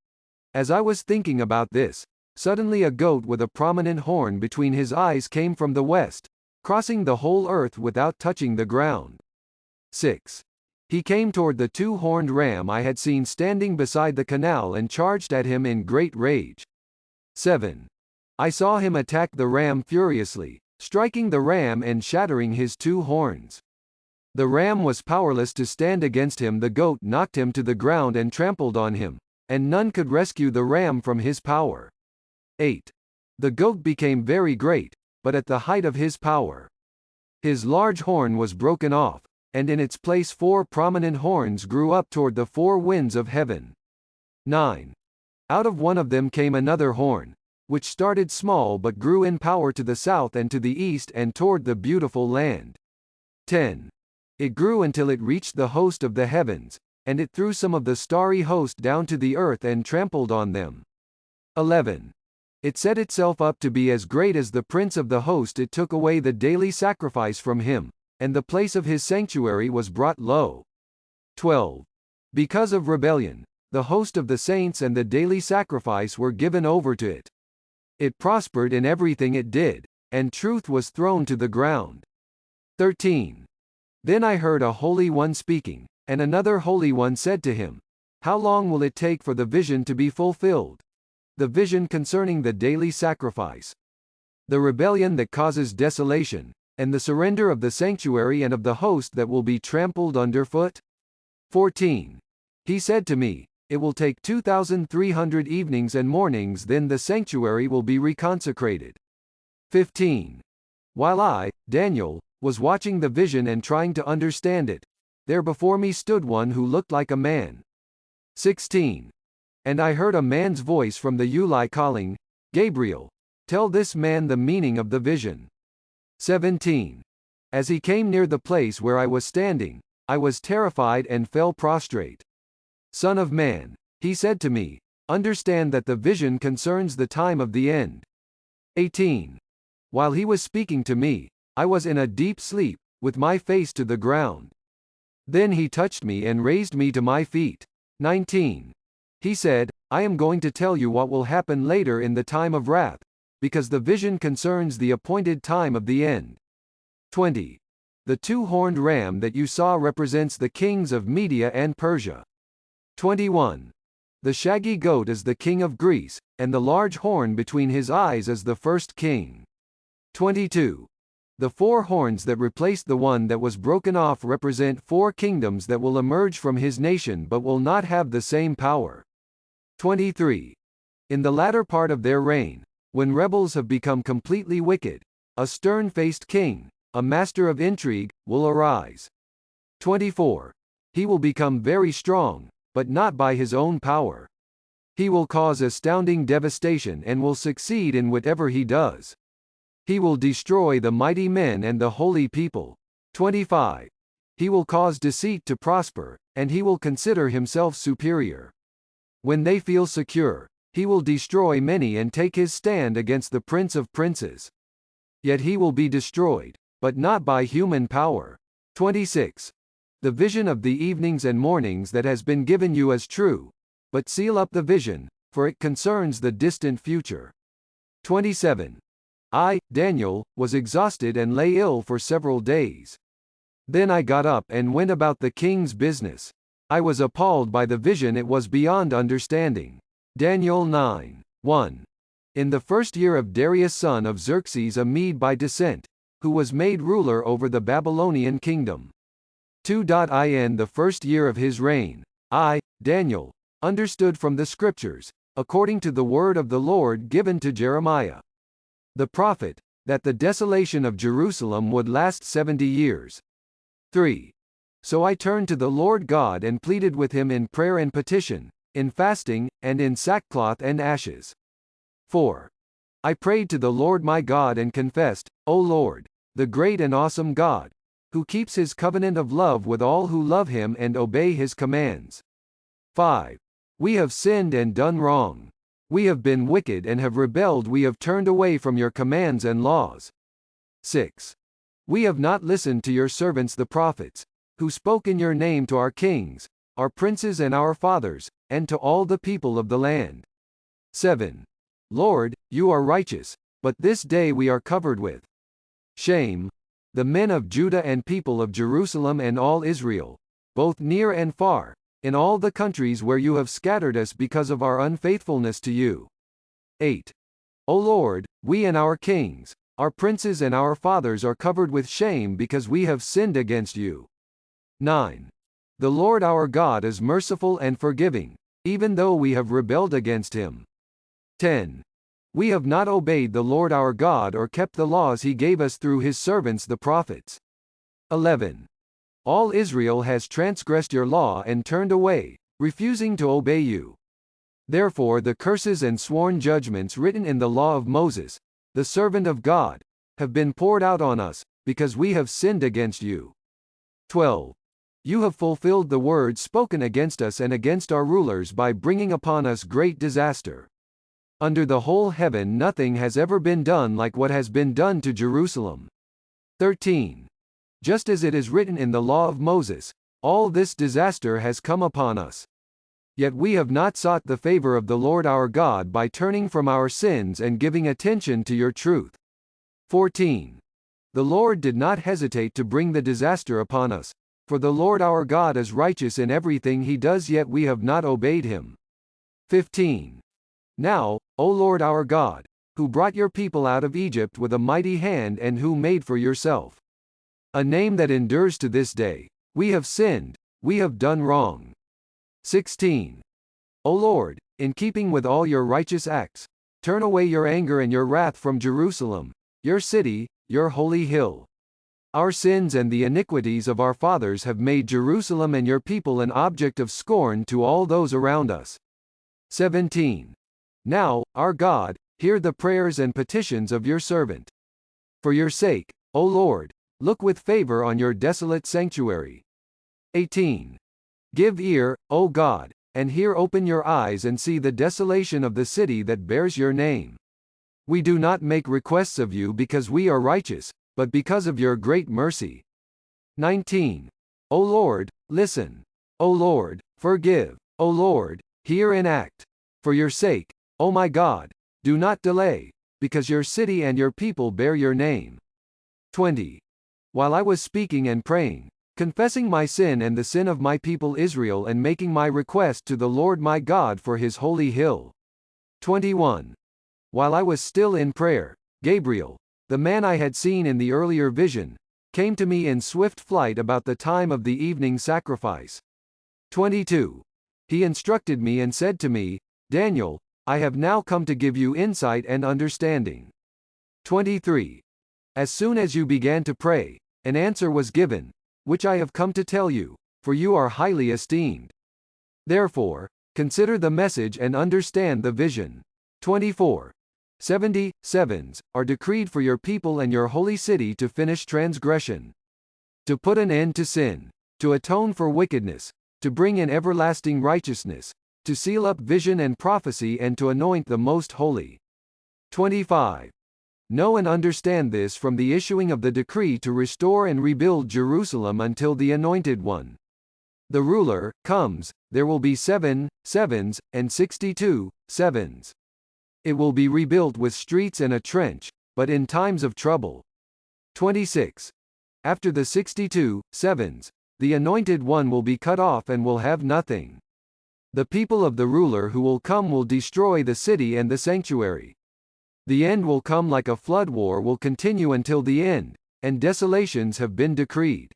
As I was thinking about this, suddenly a goat with a prominent horn between his eyes came from the west, crossing the whole earth without touching the ground. 6. He came toward the 2-horned ram I had seen standing beside the canal and charged at him in great rage. 7. I saw him attack the ram furiously, striking the ram and shattering his 2 horns. The ram was powerless to stand against him. The goat knocked him to the ground and trampled on him, and none could rescue the ram from his power. 8. The goat became very great, but at the height of his power. His large horn was broken off, and in its place 4 prominent horns grew up toward the 4 winds of heaven. 9. Out of one of them came another horn, which started small but grew in power to the south and to the east and toward the beautiful land. 10. It grew until it reached the host of the heavens, and it threw some of the starry host down to the earth and trampled on them. 11. It set itself up to be as great as the prince of the host. It took away the daily sacrifice from him, and the place of his sanctuary was brought low. 12. Because of rebellion, the host of the saints and the daily sacrifice were given over to it. It prospered in everything it did, and truth was thrown to the ground. 13. Then I heard a Holy One speaking, and another Holy One said to him, "How long will it take for the vision to be fulfilled?" The vision concerning the daily sacrifice, the rebellion that causes desolation, and the surrender of the sanctuary and of the host that will be trampled underfoot? 14. He said to me, "It will take 2,300 evenings and mornings, then the sanctuary will be reconsecrated." 15. While I, Daniel, was watching the vision and trying to understand it, there before me stood one who looked like a man. 16. And I heard a man's voice from the Ulai calling, "Gabriel, tell this man the meaning of the vision." 17. As he came near the place where I was standing, I was terrified and fell prostrate. "Son of man," he said to me, understand that the vision concerns the time of the end. 18. While he was speaking to me, I was in a deep sleep, with my face to the ground. Then he touched me and raised me to my feet. 19. He said, I am going to tell you what will happen later in the time of wrath, because the vision concerns the appointed time of the end. 20. The two-horned ram that you saw represents the kings of Media and Persia. 21. The shaggy goat is the king of Greece, and the large horn between his eyes is the first king. 22. The four horns that replaced the one that was broken off represent four kingdoms that will emerge from his nation but will not have the same power. 23. In the latter part of their reign, when rebels have become completely wicked, a stern-faced king, a master of intrigue, will arise. 24. He will become very strong, but not by his own power. He will cause astounding devastation and will succeed in whatever he does. He will destroy the mighty men and the holy people. 25. He will cause deceit to prosper, and he will consider himself superior. When they feel secure, he will destroy many and take his stand against the Prince of Princes. Yet he will be destroyed, but not by human power. 26. The vision of the evenings and mornings that has been given you is true, but seal up the vision, for it concerns the distant future. 27. I, Daniel, was exhausted and lay ill for several days. Then I got up and went about the king's business. I was appalled by the vision, it was beyond understanding. Daniel 9. 1. In the first year of Darius son of Xerxes a Mede by descent, who was made ruler over the Babylonian kingdom. 2. In the first year of his reign, I, Daniel, understood from the scriptures, according to the word of the Lord given to Jeremiah, the prophet, that the desolation of Jerusalem would last 70 years. 3. So I turned to the Lord God and pleaded with him in prayer and petition, in fasting, and in sackcloth and ashes. 4. I prayed to the Lord my God and confessed, O Lord, the great and awesome God, who keeps his covenant of love with all who love him and obey his commands. 5. We have sinned and done wrong. We have been wicked and have rebelled, we have turned away from your commands and laws. 6. We have not listened to your servants the prophets, who spoke in your name to our kings, our princes and our fathers, and to all the people of the land. 7. Lord, you are righteous, but this day we are covered with shame, the men of Judah and people of Jerusalem and all Israel, both near and far, in all the countries where you have scattered us because of our unfaithfulness to you. 8. O Lord, we and our kings, our princes and our fathers are covered with shame because we have sinned against you. 9. The Lord our God is merciful and forgiving, even though we have rebelled against him. 10. We have not obeyed the Lord our God or kept the laws he gave us through his servants the prophets. 11. All Israel has transgressed your law and turned away, refusing to obey you. Therefore the curses and sworn judgments written in the law of Moses, the servant of God, have been poured out on us, because we have sinned against you. 12. You have fulfilled the words spoken against us and against our rulers by bringing upon us great disaster. Under the whole heaven nothing has ever been done like what has been done to Jerusalem. 13. Just as it is written in the law of Moses, all this disaster has come upon us. Yet we have not sought the favor of the Lord our God by turning from our sins and giving attention to your truth. 14. The Lord did not hesitate to bring the disaster upon us, for the Lord our God is righteous in everything he does, yet we have not obeyed him. 15. Now, O Lord our God, who brought your people out of Egypt with a mighty hand and who made for yourself a name that endures to this day, we have sinned, we have done wrong. 16. O Lord, in keeping with all your righteous acts, turn away your anger and your wrath from Jerusalem, your city, your holy hill. Our sins and the iniquities of our fathers have made Jerusalem and your people an object of scorn to all those around us. 17. Now, our God, hear the prayers and petitions of your servant. For your sake, O Lord, look with favor on your desolate sanctuary. 18. Give ear, O God, and here open your eyes and see the desolation of the city that bears your name. We do not make requests of you because we are righteous, but because of your great mercy. 19. O Lord, listen. O Lord, forgive. O Lord, hear and act. For your sake, O my God, do not delay, because your city and your people bear your name. 20. While I was speaking and praying, confessing my sin and the sin of my people Israel and making my request to the Lord my God for his holy hill. 21. While I was still in prayer, Gabriel, the man I had seen in the earlier vision, came to me in swift flight about the time of the evening sacrifice. 22. He instructed me and said to me, Daniel, I have now come to give you insight and understanding. 23. As soon as you began to pray, an answer was given, which I have come to tell you, for you are highly esteemed. Therefore, consider the message and understand the vision. 24. 77s are decreed for your people and your holy city to finish transgression, to put an end to sin, to atone for wickedness, to bring in everlasting righteousness, to seal up vision and prophecy and to anoint the most holy. 25. Know and understand this from the issuing of the decree to restore and rebuild Jerusalem until the Anointed One, the ruler, comes. There will be 7 sevens and 62 sevens. It will be rebuilt with streets and a trench, but in times of trouble. 26. After the 62 sevens, the Anointed One will be cut off and will have nothing. The people of the ruler who will come will destroy the city and the sanctuary. The end will come like a flood. War will continue until the end, and desolations have been decreed.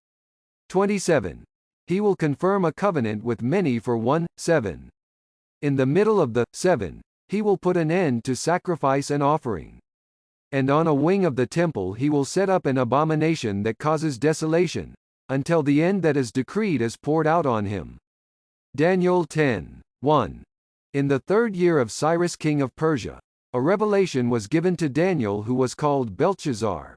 27. He will confirm a covenant with many for 1 7. In the middle of the 7, he will put an end to sacrifice and offering. And on a wing of the temple he will set up an abomination that causes desolation, until the end that is decreed is poured out on him. Daniel 10. 1. In the 3rd year of Cyrus king of Persia, a revelation was given to Daniel who was called Belshazzar.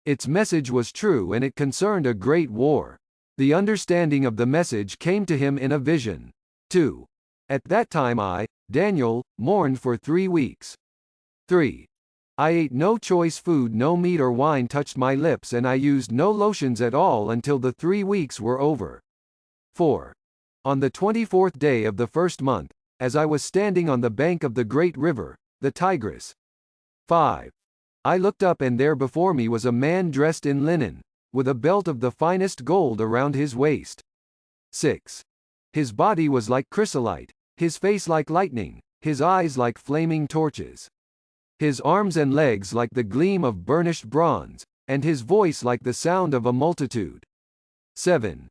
Its message was true and it concerned a great war. The understanding of the message came to him in a vision. 2. At that time I, Daniel, mourned for 3 weeks. 3. I ate no choice food, no meat or wine touched my lips, and I used no lotions at all until the 3 weeks were over. 4. On the 24th day of the 1st month, as I was standing on the bank of the great river, the Tigris. 5. I looked up and there before me was a man dressed in linen, with a belt of the finest gold around his waist. 6. His body was like chrysolite, his face like lightning, his eyes like flaming torches. His arms and legs like the gleam of burnished bronze, and his voice like the sound of a multitude. 7.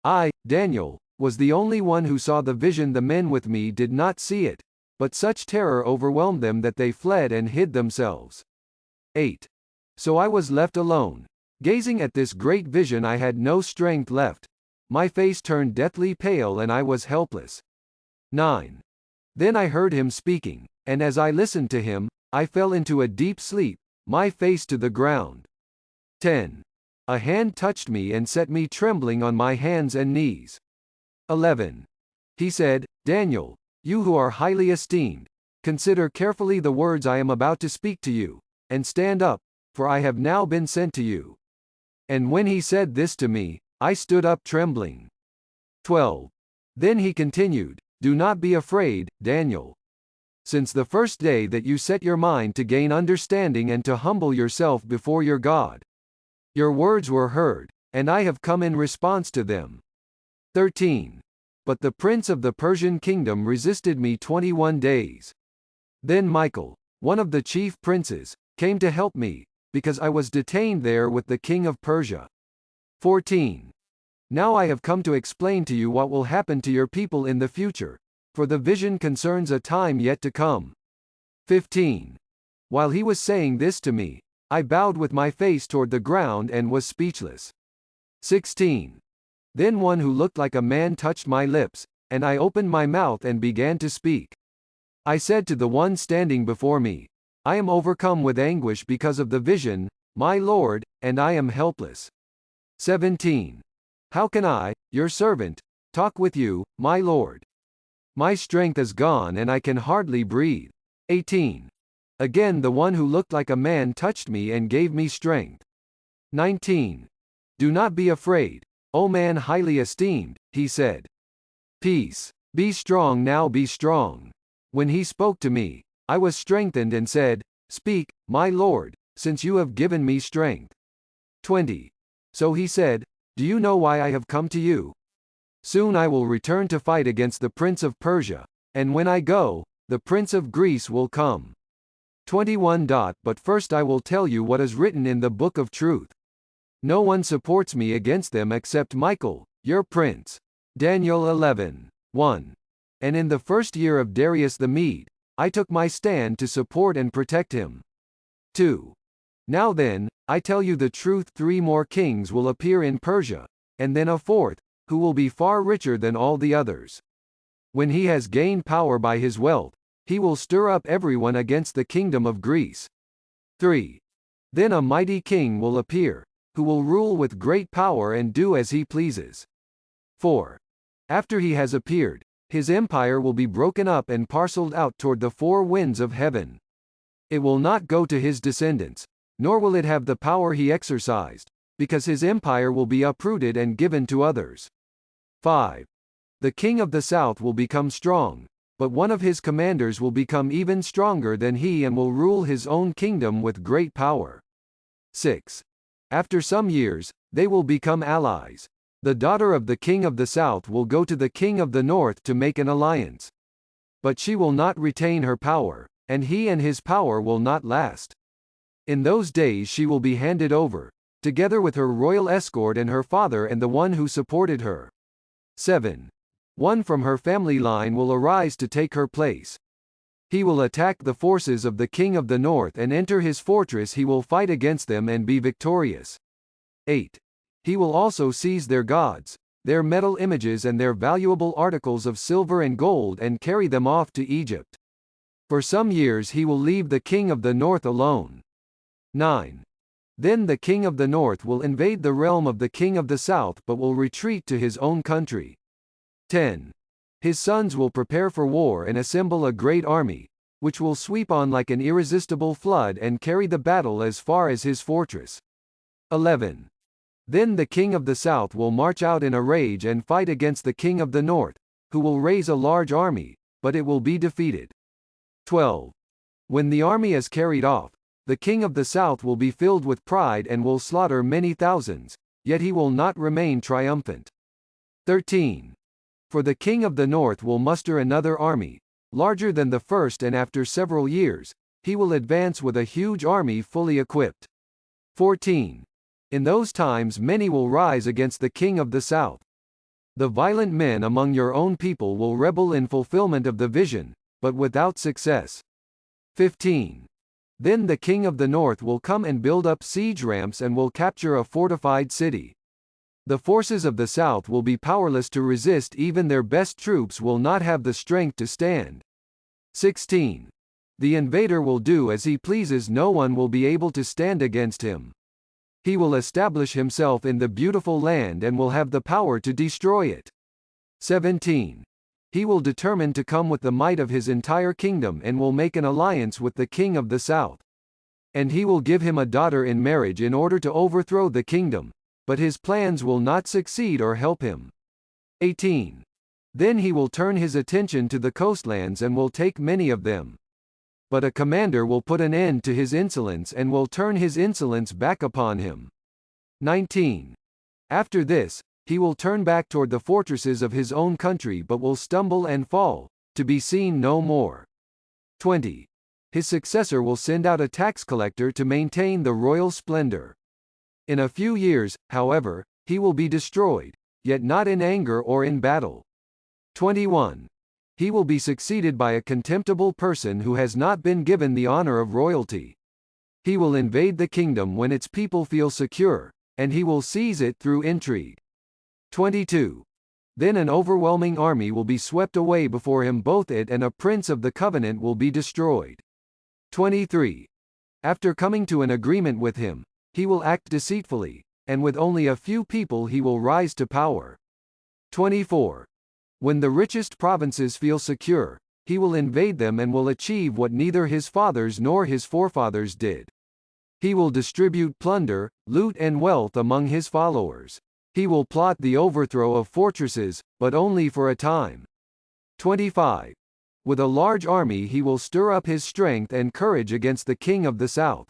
I, Daniel, was the only one who saw the vision. The men with me did not see it, but such terror overwhelmed them that they fled and hid themselves. 8. So I was left alone. Gazing at this great vision I had no strength left. My face turned deathly pale and I was helpless. 9. Then I heard him speaking, and as I listened to him, I fell into a deep sleep, my face to the ground. 10. A hand touched me and set me trembling on my hands and knees. 11. He said, Daniel, you who are highly esteemed, consider carefully the words I am about to speak to you, and stand up, for I have now been sent to you. And when he said this to me, I stood up trembling. 12. Then he continued, Do not be afraid, Daniel. Since the first day that you set your mind to gain understanding and to humble yourself before your God, your words were heard, and I have come in response to them. 13. But the prince of the Persian kingdom resisted me 21 days. Then Michael, one of the chief princes, came to help me, because I was detained there with the king of Persia. 14. Now I have come to explain to you what will happen to your people in the future, for the vision concerns a time yet to come. 15. While he was saying this to me, I bowed with my face toward the ground and was speechless. 16. Then one who looked like a man touched my lips, and I opened my mouth and began to speak. I said to the one standing before me, I am overcome with anguish because of the vision, my Lord, and I am helpless. 17. How can I, your servant, talk with you, my Lord? My strength is gone and I can hardly breathe. 18. Again the one who looked like a man touched me and gave me strength. 19. Do not be afraid, O man highly esteemed, he said. Peace. Be strong now, be strong. When he spoke to me, I was strengthened and said, Speak, my Lord, since you have given me strength. 20. So he said, Do you know why I have come to you? Soon I will return to fight against the prince of Persia, and when I go, the prince of Greece will come. 21. But first I will tell you what is written in the book of truth. No one supports me against them except Michael, your prince. Daniel 11. 1. And in the first year of Darius the Mede, I took my stand to support and protect him. 2. Now then, I tell you the truth, 3 more kings will appear in Persia, and then a 4th, who will be far richer than all the others. When he has gained power by his wealth, he will stir up everyone against the kingdom of Greece. 3. Then a mighty king will appear, who will rule with great power and do as he pleases. 4. After he has appeared, his empire will be broken up and parceled out toward the 4 winds of heaven. It will not go to his descendants, nor will it have the power he exercised, because his empire will be uprooted and given to others. 5. The king of the south will become strong, but one of his commanders will become even stronger than he and will rule his own kingdom with great power. 6. After some years, they will become allies. The daughter of the king of the south will go to the king of the north to make an alliance. But she will not retain her power, and he and his power will not last. In those days she will be handed over, together with her royal escort and her father and the one who supported her. 7. One from her family line will arise to take her place. He will attack the forces of the king of the north and enter his fortress. He will fight against them and be victorious. 8. He will also seize their gods, their metal images and their valuable articles of silver and gold and carry them off to Egypt. For some years he will leave the king of the north alone. 9. Then the king of the north will invade the realm of the king of the south but will retreat to his own country. 10. His sons will prepare for war and assemble a great army, which will sweep on like an irresistible flood and carry the battle as far as his fortress. 11. Then the king of the south will march out in a rage and fight against the king of the north, who will raise a large army, but it will be defeated. 12. When the army is carried off, the king of the south will be filled with pride and will slaughter many thousands, yet he will not remain triumphant. 13. For the king of the north will muster another army, larger than the first, and after several years, he will advance with a huge army fully equipped. 14. In those times many will rise against the king of the south. The violent men among your own people will rebel in fulfillment of the vision, but without success. 15. Then the king of the north will come and build up siege ramps and will capture a fortified city. The forces of the south will be powerless to resist, even their best troops will not have the strength to stand. 16. The invader will do as he pleases, no one will be able to stand against him. He will establish himself in the beautiful land and will have the power to destroy it. 17. He will determine to come with the might of his entire kingdom and will make an alliance with the king of the south. And he will give him a daughter in marriage in order to overthrow the kingdom, but his plans will not succeed or help him. 18. Then he will turn his attention to the coastlands and will take many of them. But a commander will put an end to his insolence and will turn his insolence back upon him. 19. After this, he will turn back toward the fortresses of his own country but will stumble and fall, to be seen no more. 20. His successor will send out a tax collector to maintain the royal splendor. In a few years, however, he will be destroyed, yet not in anger or in battle. 21. He will be succeeded by a contemptible person who has not been given the honor of royalty. He will invade the kingdom when its people feel secure, and he will seize it through intrigue. 22. Then an overwhelming army will be swept away before him, both it and a prince of the covenant will be destroyed. 23. After coming to an agreement with him, he will act deceitfully, and with only a few people he will rise to power. 24. When the richest provinces feel secure, he will invade them and will achieve what neither his fathers nor his forefathers did. He will distribute plunder, loot and wealth among his followers. He will plot the overthrow of fortresses, but only for a time. 25. With a large army he will stir up his strength and courage against the king of the south.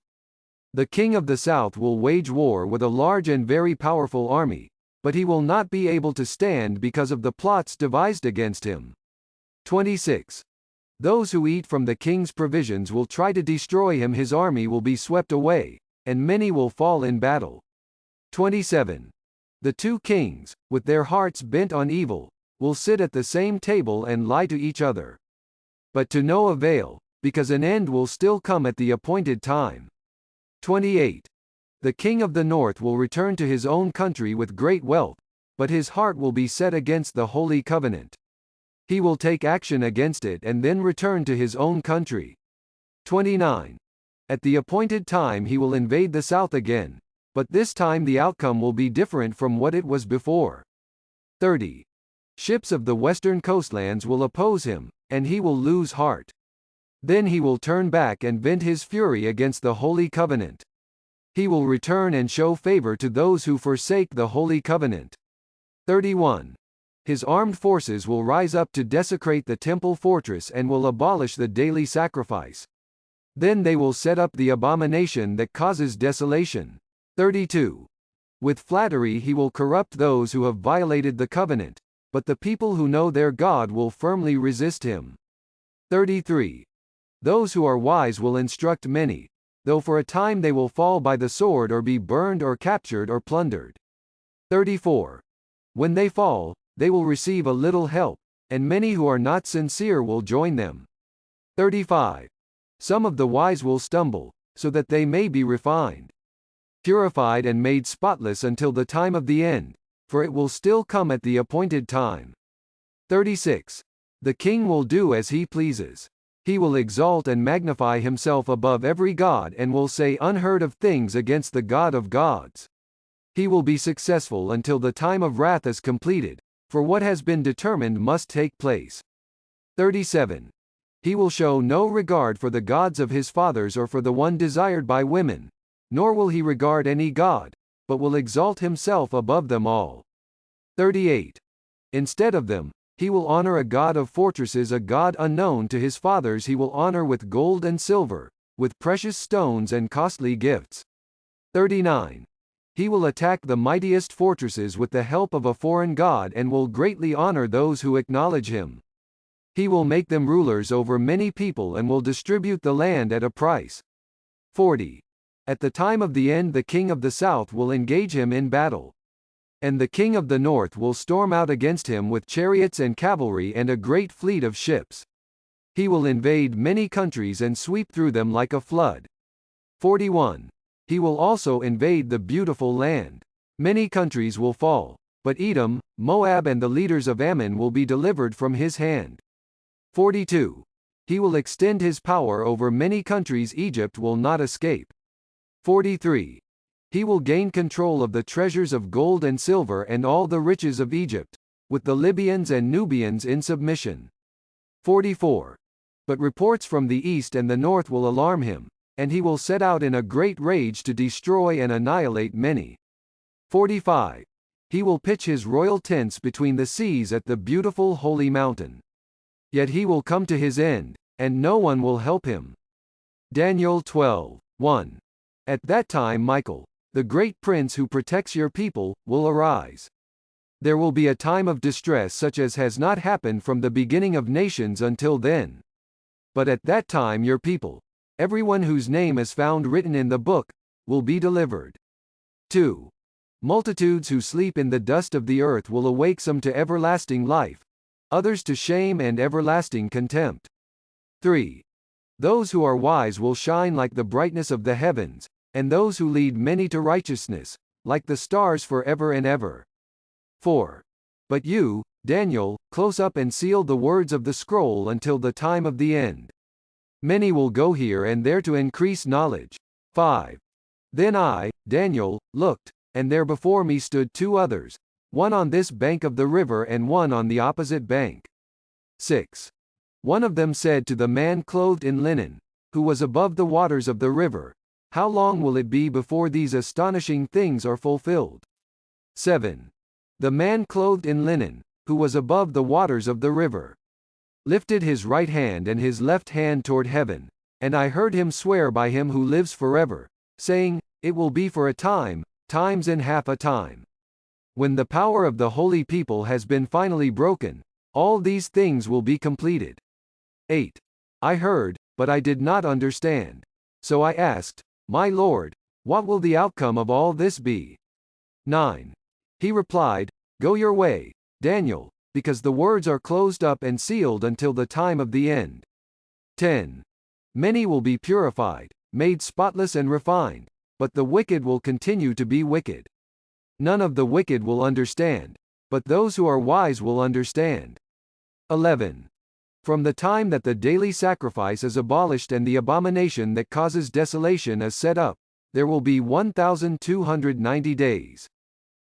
The king of the south will wage war with a large and very powerful army, but he will not be able to stand because of the plots devised against him. 26. Those who eat from the king's provisions will try to destroy him. His army will be swept away, and many will fall in battle. 27. The two kings, with their hearts bent on evil, will sit at the same table and lie to each other. But to no avail, because an end will still come at the appointed time. 28. The king of the north will return to his own country with great wealth, but his heart will be set against the Holy Covenant. He will take action against it and then return to his own country. 29. At the appointed time he will invade the south again, but this time the outcome will be different from what it was before. 30. Ships of the western coastlands will oppose him, and he will lose heart. Then he will turn back and vent his fury against the Holy Covenant. He will return and show favor to those who forsake the Holy Covenant. 31. His armed forces will rise up to desecrate the temple fortress and will abolish the daily sacrifice. Then they will set up the abomination that causes desolation. 32. With flattery he will corrupt those who have violated the covenant, but the people who know their God will firmly resist him. 33. Those who are wise will instruct many, though for a time they will fall by the sword or be burned or captured or plundered. 34. When they fall, they will receive a little help, and many who are not sincere will join them. 35. Some of the wise will stumble, so that they may be refined, purified and made spotless until the time of the end, for it will still come at the appointed time. 36. The king will do as he pleases. He will exalt and magnify himself above every god and will say unheard of things against the God of gods. He will be successful until the time of wrath is completed, for what has been determined must take place. 37. He will show no regard for the gods of his fathers or for the one desired by women, nor will he regard any god, but will exalt himself above them all. 38. Instead of them, he will honor a god of fortresses, a god unknown to his fathers he will honor with gold and silver, with precious stones and costly gifts. 39. He will attack the mightiest fortresses with the help of a foreign god and will greatly honor those who acknowledge him. He will make them rulers over many people and will distribute the land at a price. 40. At the time of the end the king of the south will engage him in battle. And the king of the north will storm out against him with chariots and cavalry and a great fleet of ships. He will invade many countries and sweep through them like a flood. 41. He will also invade the beautiful land. Many countries will fall, but Edom, Moab and the leaders of Ammon will be delivered from his hand. 42. He will extend his power over many countries. Egypt will not escape. 43. He will gain control of the treasures of gold and silver and all the riches of Egypt, with the Libyans and Nubians in submission. 44. But reports from the east and the north will alarm him, and he will set out in a great rage to destroy and annihilate many. 45. He will pitch his royal tents between the seas at the beautiful holy mountain. Yet he will come to his end, and no one will help him. Daniel 12:1. At that time Michael, the great prince who protects your people, will arise. There will be a time of distress such as has not happened from the beginning of nations until then. But at that time your people, everyone whose name is found written in the book, will be delivered. 2. Multitudes who sleep in the dust of the earth will awake, some to everlasting life, others to shame and everlasting contempt. 3. Those who are wise will shine like the brightness of the heavens, and those who lead many to righteousness, like the stars forever and ever. 4. But you, Daniel, close up and seal the words of the scroll until the time of the end. Many will go here and there to increase knowledge. 5. Then I, Daniel, looked, and there before me stood two others, one on this bank of the river and one on the opposite bank. 6. One of them said to the man clothed in linen, who was above the waters of the river, "How long will it be before these astonishing things are fulfilled?" 7. The man clothed in linen, who was above the waters of the river, lifted his right hand and his left hand toward heaven, and I heard him swear by him who lives forever, saying, "It will be for a time, times and half a time. When the power of the holy people has been finally broken, all these things will be completed." 8. I heard, but I did not understand. So I asked, "My Lord, what will the outcome of all this be?" 9. He replied, "Go your way, Daniel, because the words are closed up and sealed until the time of the end." 10. Many will be purified, made spotless and refined, but the wicked will continue to be wicked. None of the wicked will understand, but those who are wise will understand. 11. From the time that the daily sacrifice is abolished and the abomination that causes desolation is set up, there will be 1,290 days.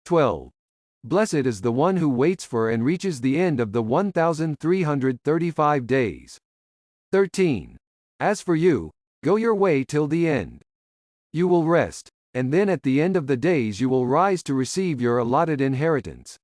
12. Blessed is the one who waits for and reaches the end of the 1,335 days. 13. As for you, go your way till the end. You will rest, and then at the end of the days you will rise to receive your allotted inheritance.